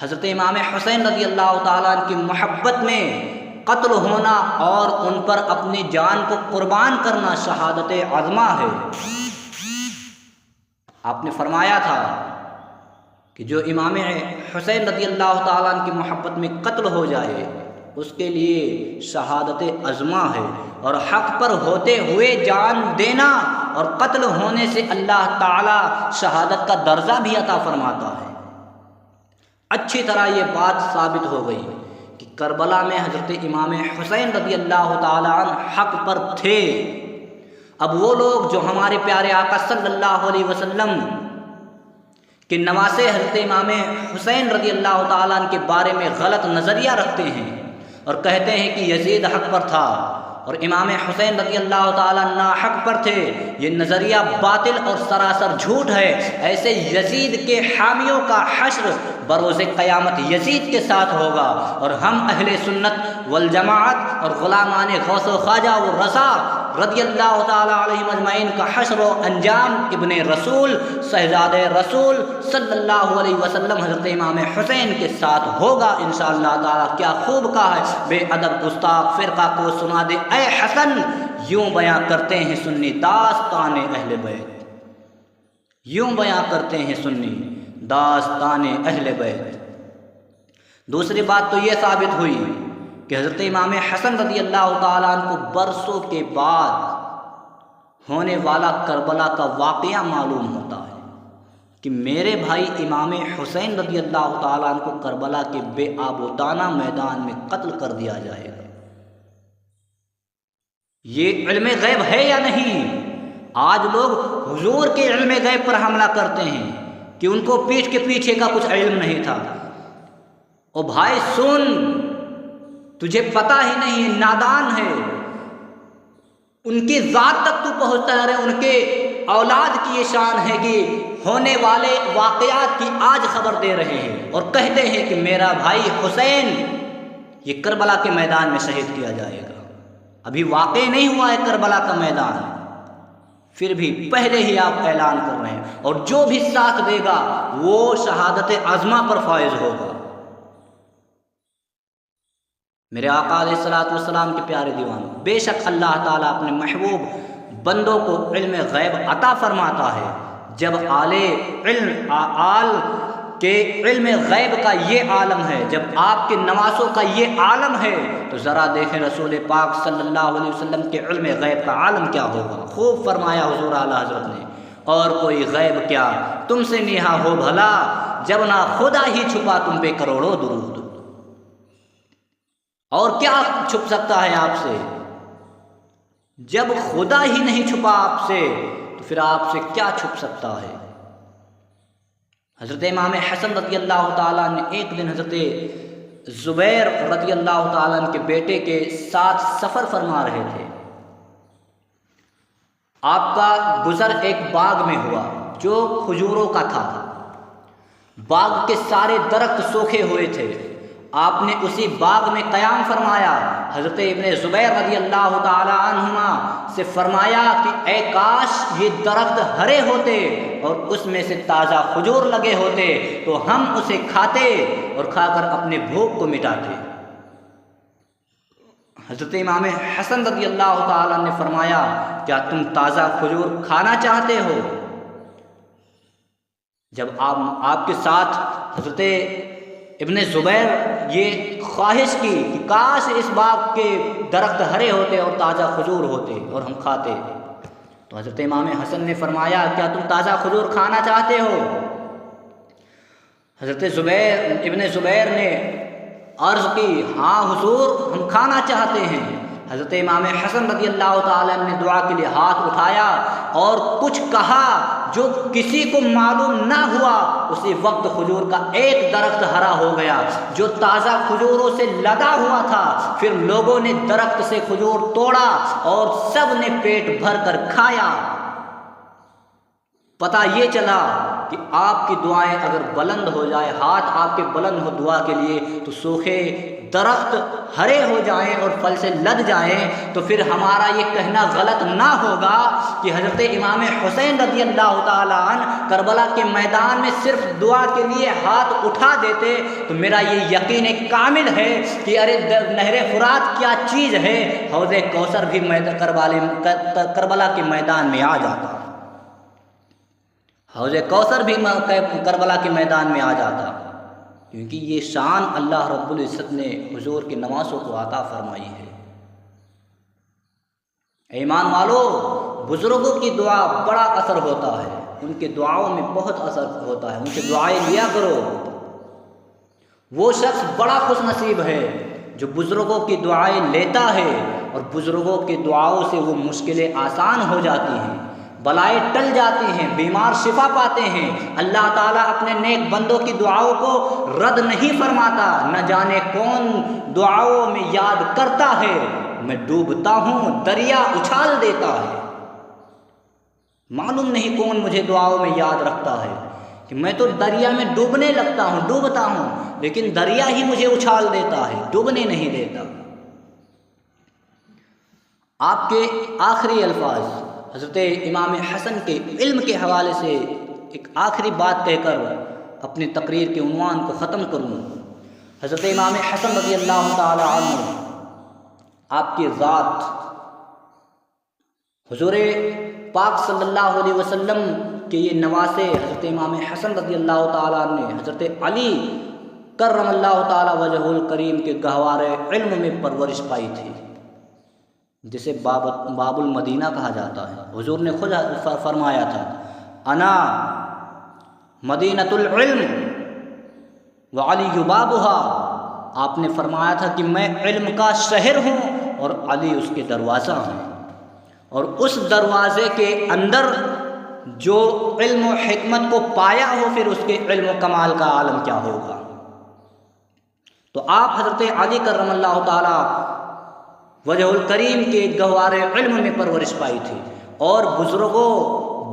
حضرت امام حسین رضی اللہ تعالیٰ عنہ کی محبت میں قتل ہونا اور ان پر اپنی جان کو قربان کرنا شہادت عظمہ ہے۔ آپ نے فرمایا تھا کہ جو امام حسین رضی اللہ تعالیٰ عنہ کی محبت میں قتل ہو جائے اس کے لیے شہادت عظمہ ہے، اور حق پر ہوتے ہوئے جان دینا اور قتل ہونے سے اللہ تعالیٰ شہادت کا درجہ بھی عطا فرماتا ہے۔ اچھی طرح یہ بات ثابت ہو گئی کہ کربلا میں حضرت امام حسین رضی اللہ تعالیٰ عنہ حق پر تھے۔ اب وہ لوگ جو ہمارے پیارے آقا صلی اللہ علیہ وسلم کہ نواسے حضرت امام حسین رضی اللہ تعالیٰ عنہ کے بارے میں غلط نظریہ رکھتے ہیں اور کہتے ہیں کہ یزید حق پر تھا اور امام حسین رضی اللہ تعالیٰ ناحق پر تھے، یہ نظریہ باطل اور سراسر جھوٹ ہے۔ ایسے یزید کے حامیوں کا حشر بروز قیامت یزید کے ساتھ ہوگا، اور ہم اہل سنت والجماعت اور غلامان غوث و خواجہ و رضا رضی اللہ تعالیٰ علیہ مجمعین کا حشر و انجام ابن رسول شہزادہ رسول صلی اللہ علیہ وسلم حضرت امام حسین کے ساتھ ہوگا انشاءاللہ تعالیٰ۔ کیا خوب کہا ہے، بے ادب گستاخ فرقہ کو سنا دے اے حسن، یوں بیاں کرتے ہیں سنی داستان اہل بیت، یوں بیاں کرتے ہیں سنی داستان اہل بیت۔ دوسری بات تو یہ ثابت ہوئی کہ حضرت امام حسن رضی اللہ تعالیٰ عنہ کو برسوں کے بعد ہونے والا کربلا کا واقعہ معلوم ہوتا ہے کہ میرے بھائی امام حسین رضی اللہ تعالیٰ عنہ کو کربلا کے بے آبودانہ میدان میں قتل کر دیا جائے گا۔ یہ علم غیب ہے یا نہیں؟ آج لوگ حضور کے علم غیب پر حملہ کرتے ہیں کہ ان کو پیٹھ کے پیچھے کا کچھ علم نہیں تھا۔ او بھائی سن، تجھے پتہ ہی نہیں، نادان ہے، ان کی ذات تک تو پہنچتا ہے، ان کے اولاد کی یہ شان ہے کہ ہونے والے واقعات کی آج خبر دے رہے ہیں اور کہتے ہیں کہ میرا بھائی حسین یہ کربلا کے میدان میں شہید کیا جائے گا۔ ابھی واقع نہیں ہوا ہے کربلا کا میدان، پھر بھی پہلے ہی آپ اعلان کر رہے ہیں، اور جو بھی ساتھ دے گا وہ شہادت عظمہ پر فائز ہوگا۔ میرے آقا علیہ الصلوۃ والسلام کے پیارے دیوانوں، بے شک اللہ تعالیٰ اپنے محبوب بندوں کو علم غیب عطا فرماتا ہے۔ جب آل کے علم غیب کا یہ عالم ہے، جب آپ کے نواسوں کا یہ عالم ہے، تو ذرا دیکھیں رسول پاک صلی اللہ علیہ وسلم کے علم غیب کا عالم کیا ہوگا۔ خوب فرمایا حضور اعلیٰ حضرت نے، اور کوئی غیب کیا تم سے نیہا ہو بھلا، جب نہ خدا ہی چھپا تم پہ کروڑوں درود۔ اور کیا چھپ سکتا ہے آپ سے؟ جب خدا ہی نہیں چھپا آپ سے تو پھر آپ سے کیا چھپ سکتا ہے؟ حضرت امام حسن رضی اللہ تعالیٰ نے ایک دن حضرت زبیر رضی اللہ تعالیٰ کے بیٹے کے ساتھ سفر فرما رہے تھے۔ آپ کا گزر ایک باغ میں ہوا جو کھجوروں کا تھا، باغ کے سارے درخت سوکھے ہوئے تھے۔ آپ نے اسی باغ میں قیام فرمایا، حضرت ابن زبیر رضی اللہ تعالی عنہما سے فرمایا کہ اے کاش یہ درخت ہرے ہوتے اور اس میں سے تازہ کھجور لگے ہوتے تو ہم اسے کھاتے اور کھا کر اپنے بھوک کو مٹاتے۔ حضرت امام حسن رضی اللہ تعالی نے فرمایا کیا تم تازہ کھجور کھانا چاہتے ہو؟ جب آپ کے ساتھ حضرت ابن زبیر یہ خواہش کی کہ کاش اس باغ کے درخت ہرے ہوتے اور تازہ کھجور ہوتے اور ہم کھاتے، تو حضرت امام حسن نے فرمایا کیا تم تازہ کھجور کھانا چاہتے ہو؟ حضرت ابن زبیر نے عرض کی ہاں حضور ہم کھانا چاہتے ہیں۔ حضرت امام حسن رضی اللہ تعالیٰ نے دعا کے لیے ہاتھ اٹھایا اور کچھ کہا جو کسی کو معلوم نہ ہوا، اسی وقت کھجور کا ایک درخت ہرا ہو گیا جو تازہ کھجوروں سے لدا ہوا تھا۔ پھر لوگوں نے درخت سے کھجور توڑا اور سب نے پیٹ بھر کر کھایا۔ پتہ یہ چلا کہ آپ کی دعائیں اگر بلند ہو جائے، ہاتھ آپ کے بلند ہو دعا کے لیے، تو سوکھے درخت ہرے ہو جائیں اور پھل سے لد جائیں، تو پھر ہمارا یہ کہنا غلط نہ ہوگا کہ حضرت امام حسین رضی اللہ تعالیٰ عنہ کربلا کے میدان میں صرف دعا کے لیے ہاتھ اٹھا دیتے، تو میرا یہ یقین کامل ہے کہ ارے نہر فرات کیا چیز ہے، حوض کوثر بھی کربلا کے میدان میں آ جاتا، حوض کوثر بھی کربلا کے میدان میں آ جاتا، کیونکہ یہ شان اللہ رب العزت نے حضور کے نواسوں کو عطا فرمائی ہے۔ ایمان والو، بزرگوں کی دعا بڑا اثر ہوتا ہے، ان کے دعاؤں میں بہت اثر ہوتا ہے، ان سے دعائیں لیا کرو۔ وہ شخص بڑا خوش نصیب ہے جو بزرگوں کی دعائیں لیتا ہے، اور بزرگوں کی دعاؤں سے وہ مشکلیں آسان ہو جاتی ہیں، بلائیں ٹل جاتی ہیں، بیمار شفا پاتے ہیں۔ اللہ تعالیٰ اپنے نیک بندوں کی دعاؤں کو رد نہیں فرماتا، نہ جانے کون دعاؤں میں یاد کرتا ہے، میں ڈوبتا ہوں دریا اچھال دیتا ہے۔ معلوم نہیں کون مجھے دعاؤں میں یاد رکھتا ہے کہ میں تو دریا میں ڈوبنے لگتا ہوں، ڈوبتا ہوں، لیکن دریا ہی مجھے اچھال دیتا ہے، ڈوبنے نہیں دیتا۔ آپ کے آخری الفاظ حضرت امام حسن کے علم کے حوالے سے ایک آخری بات کہہ کر اپنی تقریر کے عنوان کو ختم کروں۔ حضرت امام حسن رضی اللہ تعالی عنہ، آپ کی ذات حضور پاک صلی اللہ علیہ وسلم کے یہ نواسے حضرت امام حسن رضی اللہ تعالیٰ نے حضرت علی کرم اللہ تعالیٰ وجہ الکریم کے گہوارے علم میں پرورش پائی تھی، جسے باب المدینہ کہا جاتا ہے۔ حضور نے خود فرمایا تھا، انا مدینۃ العلم وعلی بابها، آپ نے فرمایا تھا کہ میں علم کا شہر ہوں اور علی اس کے دروازہ ہیں، اور اس دروازے کے اندر جو علم و حکمت کو پایا ہو، پھر اس کے علم و کمال کا عالم کیا ہوگا۔ تو آپ حضرت علی کرم اللہ تعالی وجہ الکریم کے گہوارے علم میں پرورش پائی تھی، اور بزرگوں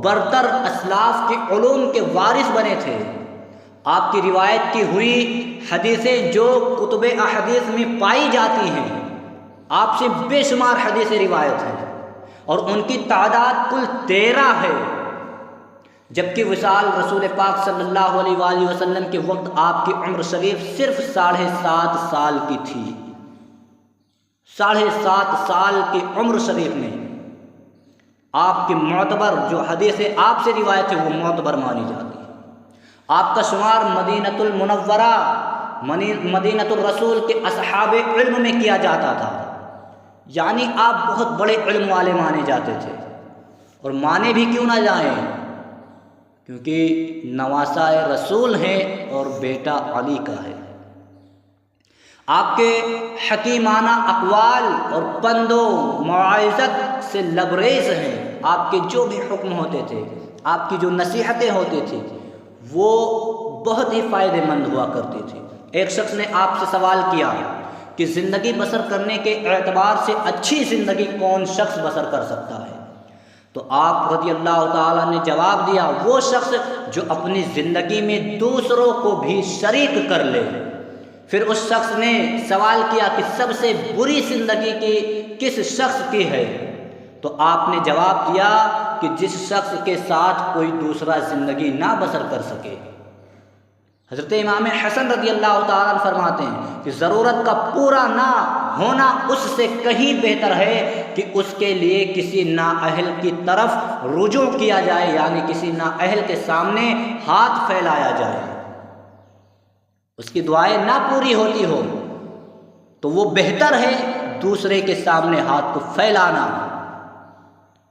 برتر اسلاف کے علوم کے وارث بنے تھے۔ آپ کی روایت کی ہوئی حدیثیں جو کتب احادیث میں پائی جاتی ہیں، آپ سے بے شمار حدیثیں روایت ہیں، اور ان کی تعداد کل 13 ہے، جبکہ وصال رسول پاک صلی اللہ علیہ وآلہ وسلم کے وقت آپ کی عمر شریف صرف 7.5 سال کی تھی۔ 7.5 سال کی عمر شریف میں آپ کی معتبر جو حدیثیں آپ سے روایت ہے وہ معتبر مانی جاتی ہے۔ آپ کا شمار مدینۃ المنورہ، مدینۃ الرسول کے اصحاب علم میں کیا جاتا تھا، یعنی آپ بہت بڑے علم والے مانے جاتے تھے، اور مانے بھی کیوں نہ جائیں، کیونکہ نواسہ رسول ہیں اور بیٹا علی کا ہے۔ آپ کے حکیمانہ اقوال اور پند و موعظت سے لبریز ہیں، آپ کے جو بھی حکم ہوتے تھے، آپ کی جو نصیحتیں ہوتی تھیں، وہ بہت ہی فائدہ مند ہوا کرتی تھی۔ ایک شخص نے آپ سے سوال کیا کہ زندگی بسر کرنے کے اعتبار سے اچھی زندگی کون شخص بسر کر سکتا ہے، تو آپ رضی اللہ تعالیٰ نے جواب دیا، وہ شخص جو اپنی زندگی میں دوسروں کو بھی شریک کر لے۔ پھر اس شخص نے سوال کیا کہ سب سے بری زندگی کی کس شخص کی ہے، تو آپ نے جواب دیا کہ جس شخص کے ساتھ کوئی دوسرا زندگی نہ بسر کر سکے۔ حضرت امام حسن رضی اللہ تعالیٰ عنہ فرماتے ہیں کہ ضرورت کا پورا نہ ہونا اس سے کہیں بہتر ہے کہ اس کے لیے کسی نااہل کی طرف رجوع کیا جائے، یعنی کسی نااہل کے سامنے ہاتھ پھیلایا جائے، اس کی دعائیں نہ پوری ہوتی ہو تو وہ بہتر ہے دوسرے کے سامنے ہاتھ کو پھیلانا۔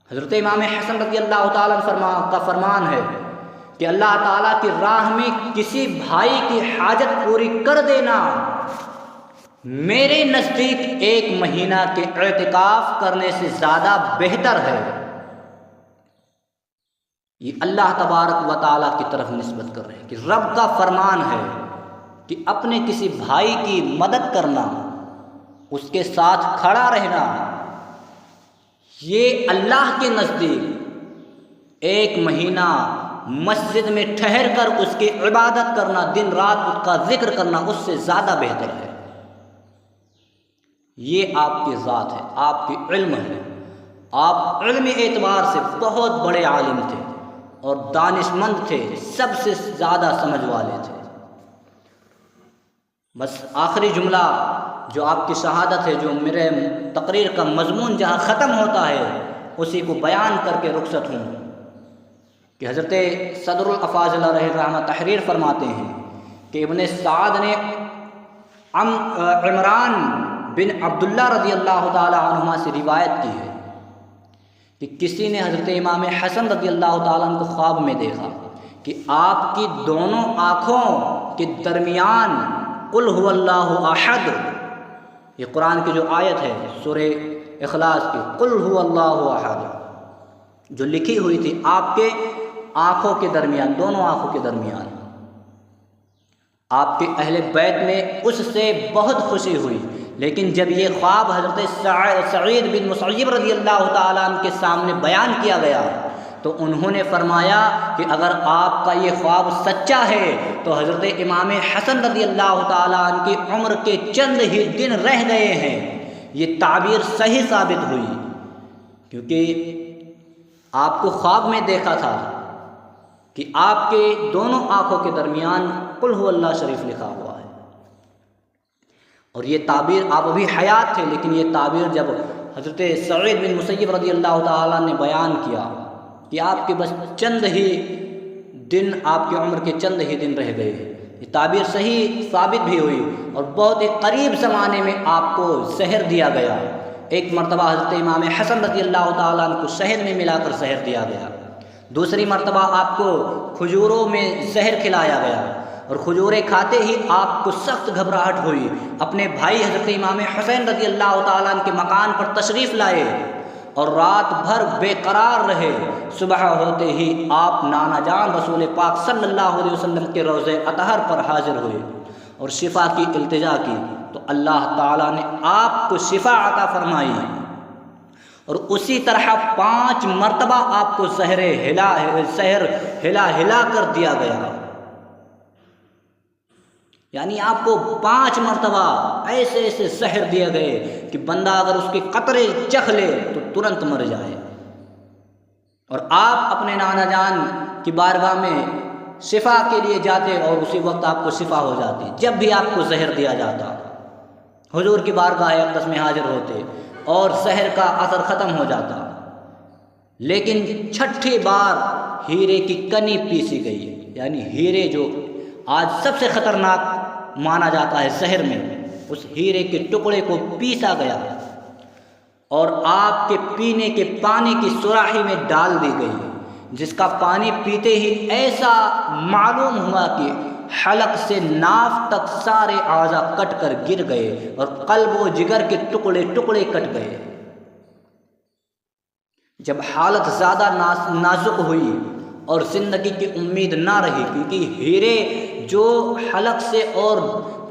حضرت امام حسن رضی اللہ تعالیٰ کا فرمان ہے کہ اللہ تعالیٰ کی راہ میں کسی بھائی کی حاجت پوری کر دینا میرے نزدیک 1 مہینہ کے اعتکاف کرنے سے زیادہ بہتر ہے۔ یہ اللہ تبارک و تعالیٰ کی طرف نسبت کر رہے ہیں کہ رب کا فرمان ہے کہ اپنے کسی بھائی کی مدد کرنا، اس کے ساتھ کھڑا رہنا، یہ اللہ کے نزدیک 1 مہینہ مسجد میں ٹھہر کر اس کی عبادت کرنا، دن رات اس کا ذکر کرنا اس سے زیادہ بہتر ہے۔ یہ آپ کی ذات ہے، آپ کی علم ہے، آپ علمی اعتبار سے بہت بڑے عالم تھے اور دانشمند تھے، سب سے زیادہ سمجھ والے تھے۔ بس آخری جملہ جو آپ کی شہادت ہے، جو میرے تقریر کا مضمون جہاں ختم ہوتا ہے اسی کو بیان کر کے رخصت ہوں کہ حضرت صدر الافاضل علیہ الرحمہ تحریر فرماتے ہیں کہ ابن سعد نے عمران بن عبداللہ رضی اللہ تعالی عنہما سے روایت کی ہے کہ کسی نے حضرت امام حسن رضی اللہ تعالیٰ عنہ کو خواب میں دیکھا کہ آپ کی دونوں آنکھوں کے درمیان قل هو اللہ احد، یہ قرآن کی جو آیت ہے سورہ اخلاص کی، قل هو اللہ احد، جو لکھی ہوئی تھی آپ کے آنکھوں کے درمیان، دونوں آنکھوں کے درمیان۔ آپ کے اہل بیت میں اس سے بہت خوشی ہوئی، لیکن جب یہ خواب حضرت سعید بن مسیب رضی اللہ تعالیٰ عنہ کے سامنے بیان کیا گیا تو انہوں نے فرمایا کہ اگر آپ کا یہ خواب سچا ہے تو حضرت امام حسن رضی اللہ تعالیٰ عنہ کی عمر کے چند ہی دن رہ گئے ہیں۔ یہ تعبیر صحیح ثابت ہوئی کیونکہ آپ کو خواب میں دیکھا تھا کہ آپ کے دونوں آنکھوں کے درمیان قل هو اللہ شریف لکھا ہوا ہے، اور یہ تعبیر آپ ابھی حیات تھے، لیکن یہ تعبیر جب حضرت سعید بن مسیب رضی اللہ تعالیٰ نے بیان کیا کہ آپ کے بس چند ہی دن، آپ کی عمر کے چند ہی دن رہ گئے، یہ تعبیر صحیح ثابت بھی ہوئی، اور بہت ایک قریب زمانے میں آپ کو زہر دیا گیا۔ ایک مرتبہ حضرت امام حسن رضی اللہ تعالیٰ عنہ کو شہد میں ملا کر زہر دیا گیا، دوسری مرتبہ آپ کو کھجوروں میں زہر کھلایا گیا، اور کھجوریں کھاتے ہی آپ کو سخت گھبراہٹ ہوئی، اپنے بھائی حضرت امام حسین رضی اللہ تعالیٰ عنہ کے مکان پر تشریف لائے اور رات بھر بے قرار رہے۔ صبح ہوتے ہی آپ نانا جان رسول پاک صلی اللہ علیہ وسلم کے روضہ اطہر پر حاضر ہوئے اور شفا کی التجا کی، تو اللہ تعالیٰ نے آپ کو شفا عطا فرمائی، اور اسی طرح 5 مرتبہ آپ کو زہر ہلا ہلا کر دیا گیا، یعنی آپ کو 5 مرتبہ ایسے ایسے زہر دیے گئے کہ بندہ اگر اس کے قطرے چکھ لے تو ترنت مر جائے، اور آپ اپنے نانا جان کی بارگاہ میں شفا کے لیے جاتے اور اسی وقت آپ کو شفا ہو جاتی، جب بھی آپ کو زہر دیا جاتا حضور کی بارگاہ اقدس میں حاضر ہوتے اور زہر کا اثر ختم ہو جاتا۔ لیکن 6ٹھی بار ہیرے کی کنی پیسی گئی، یعنی ہیرے جو آج سب سے خطرناک مانا جاتا ہے زہر میں، اس ہیرے کے ٹکڑے کو پیسا گیا اور آپ کے پینے کے پانی کی سراہی میں ڈال دی گئی، جس کا پانی پیتے ہی ایسا معلوم ہوا کہ حلق سے ناف تک سارے اعضاء کٹ کر گر گئے اور قلب و جگر کے ٹکڑے ٹکڑے کٹ گئے۔ جب حالت زیادہ نازک ہوئی اور زندگی کی امید نہ رہی، کیونکہ ہیرے جو حلق سے اور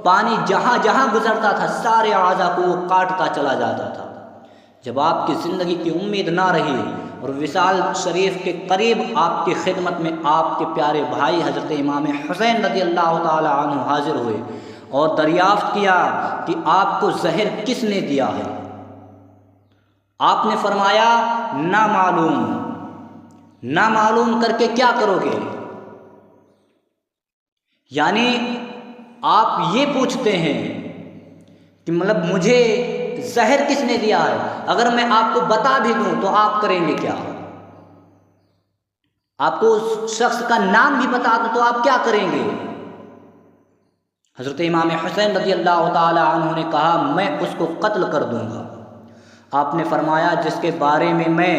پانی جہاں جہاں گزرتا تھا سارے اعضاء کو وہ کاٹتا چلا جاتا تھا، جب آپ کی زندگی کی امید نہ رہی اور وصال شریف کے قریب آپ کی خدمت میں آپ کے پیارے بھائی حضرت امام حسین رضی اللہ تعالی عنہ حاضر ہوئے اور دریافت کیا کہ آپ کو زہر کس نے دیا ہے، آپ نے فرمایا نہ معلوم کر کے کیا کرو گے، یعنی آپ یہ پوچھتے ہیں کہ مطلب مجھے زہر کس نے دیا ہے، اگر میں آپ کو بتا بھی دوں تو آپ کریں گے کیا، آپ کو اس شخص کا نام بھی بتا دوں تو آپ کیا کریں گے؟ حضرت امام حسین رضی اللہ تعالی عنہ نے کہا میں اس کو قتل کر دوں گا۔ آپ نے فرمایا جس کے بارے میں میں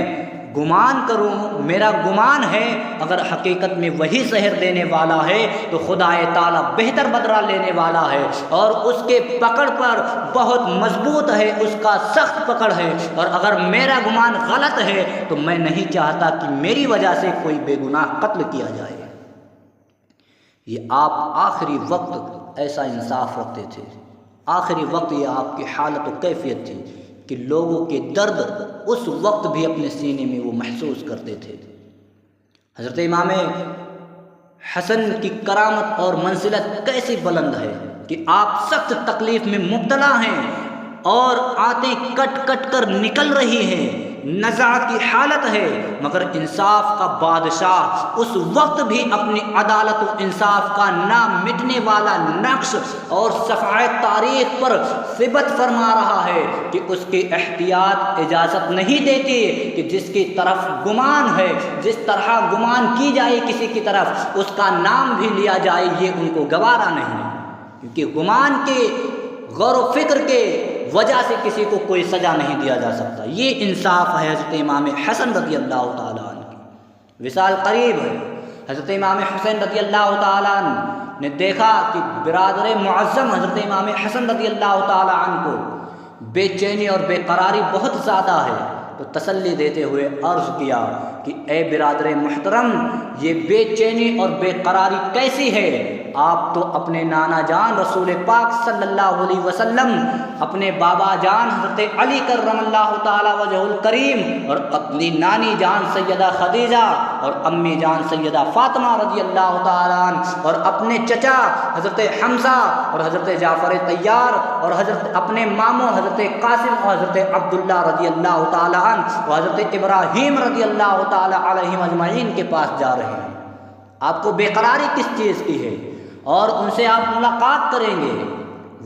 گمان کروں، میرا گمان ہے اگر حقیقت میں وہی زہر دینے والا ہے تو خدا تعالیٰ بہتر بدلہ لینے والا ہے، اور اس کے پکڑ پر بہت مضبوط ہے، اس کا سخت پکڑ ہے، اور اگر میرا گمان غلط ہے تو میں نہیں چاہتا کہ میری وجہ سے کوئی بے گناہ قتل کیا جائے۔ یہ آپ آخری وقت ایسا انصاف رکھتے تھے، آخری وقت یہ آپ کی حالت و کیفیت تھی کہ لوگوں کے درد اس وقت بھی اپنے سینے میں وہ محسوس کرتے تھے۔ حضرت امام حسن کی کرامت اور منزلت کیسی بلند ہے کہ آپ سخت تکلیف میں مبتلا ہیں اور آنتیں کٹ کٹ کر نکل رہی ہیں، نزع کی حالت ہے، مگر انصاف کا بادشاہ اس وقت بھی اپنی عدالت و انصاف کا نہ مٹنے والا نقش اور صفحۂ تاریخ پر ثبت فرما رہا ہے کہ اس کی احتیاط اجازت نہیں دیتی کہ جس کی طرف گمان ہے، جس طرح گمان کی جائے کسی کی طرف، اس کا نام بھی لیا جائے، یہ ان کو گوارا نہیں، کیونکہ گمان کے غور و فکر کے وجہ سے کسی کو کوئی سزا نہیں دیا جا سکتا۔ یہ انصاف ہے حضرت امام حسن رضی اللہ تعالیٰ عنہ کی۔ وصال قریب ہے، حضرت امام حسین رضی اللہ تعالیٰ عنہ نے دیکھا کہ برادر معظم حضرت امام حسن رضی اللہ تعالیٰ عنہ کو بے چینی اور بے قراری بہت زیادہ ہے، تو تسلی دیتے ہوئے عرض کیا کہ اے برادر محترم، یہ بے چینی اور بے قراری کیسی ہے؟ آپ تو اپنے نانا جان رسول پاک صلی اللہ علیہ وسلم، اپنے بابا جان حضرت علی کرم اللہ تعالی وجہ الکریم، اور اپنی نانی جان سیدہ خدیجہ اور امی جان سیدہ فاطمہ رضی اللہ تعالیٰ عنہ، اور اپنے چچا حضرت حمزہ اور حضرت جعفر طیار، اور حضرت اپنے ماموں حضرت قاسم اور حضرت عبداللہ رضی اللہ تعالیٰ عنہ، اور حضرت ابراہیم رضی اللہ تعالیٰ علیہم اجمعین کے پاس جا رہے ہیں۔ آپ کو بے قراری کس چیز کی ہے؟ اور ان سے آپ ملاقات کریں گے۔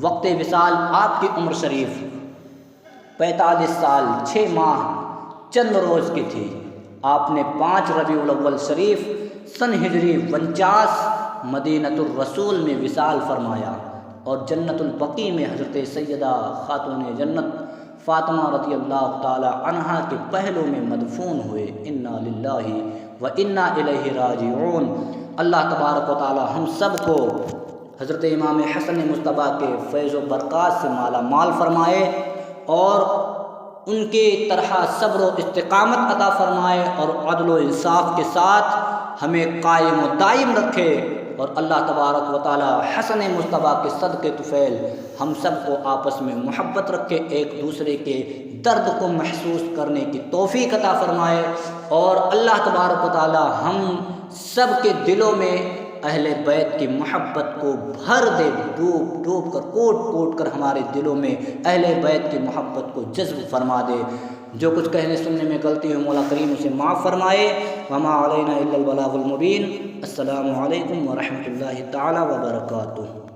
وقت وصال آپ کی عمر شریف 45 سال 6 ماہ چند روز کی تھی۔ آپ نے 5 ربیع الاول شریف سن ہجری 49 مدینۃ الرسول میں وصال فرمایا، اور جنت البقیع میں حضرت سیدہ خاتون جنت فاطمہ رضی اللہ تعالی عنہا کے پہلو میں مدفون ہوئے۔ انا للہ و انا الیہ راجعون۔ اللہ تبارک و تعالی ہم سب کو حضرت امام حسن مجتبیٰ کے فیض و برکات سے مالا مال فرمائے، اور ان کے طرح صبر و استقامت عطا فرمائے، اور عدل و انصاف کے ساتھ ہمیں قائم و دائم رکھے، اور اللہ تبارک و تعالی حسن مجتبیٰ کے صدقے طفیل ہم سب کو آپس میں محبت رکھے، ایک دوسرے کے درد کو محسوس کرنے کی توفیق عطا فرمائے، اور اللہ تبارک و تعالی ہم سب کے دلوں میں اہل بیت کی محبت کو بھر دے، ڈوب ڈوب کر کوٹ کوٹ کر ہمارے دلوں میں اہل بیت کی محبت کو جذب فرما دے۔ جو کچھ کہنے سننے میں غلطی ہو مولا کریم اسے معاف فرمائے۔ وما علینا الا البلاغ المبین۔ السلام علیکم ورحمۃ اللہ تعالی وبرکاتہ۔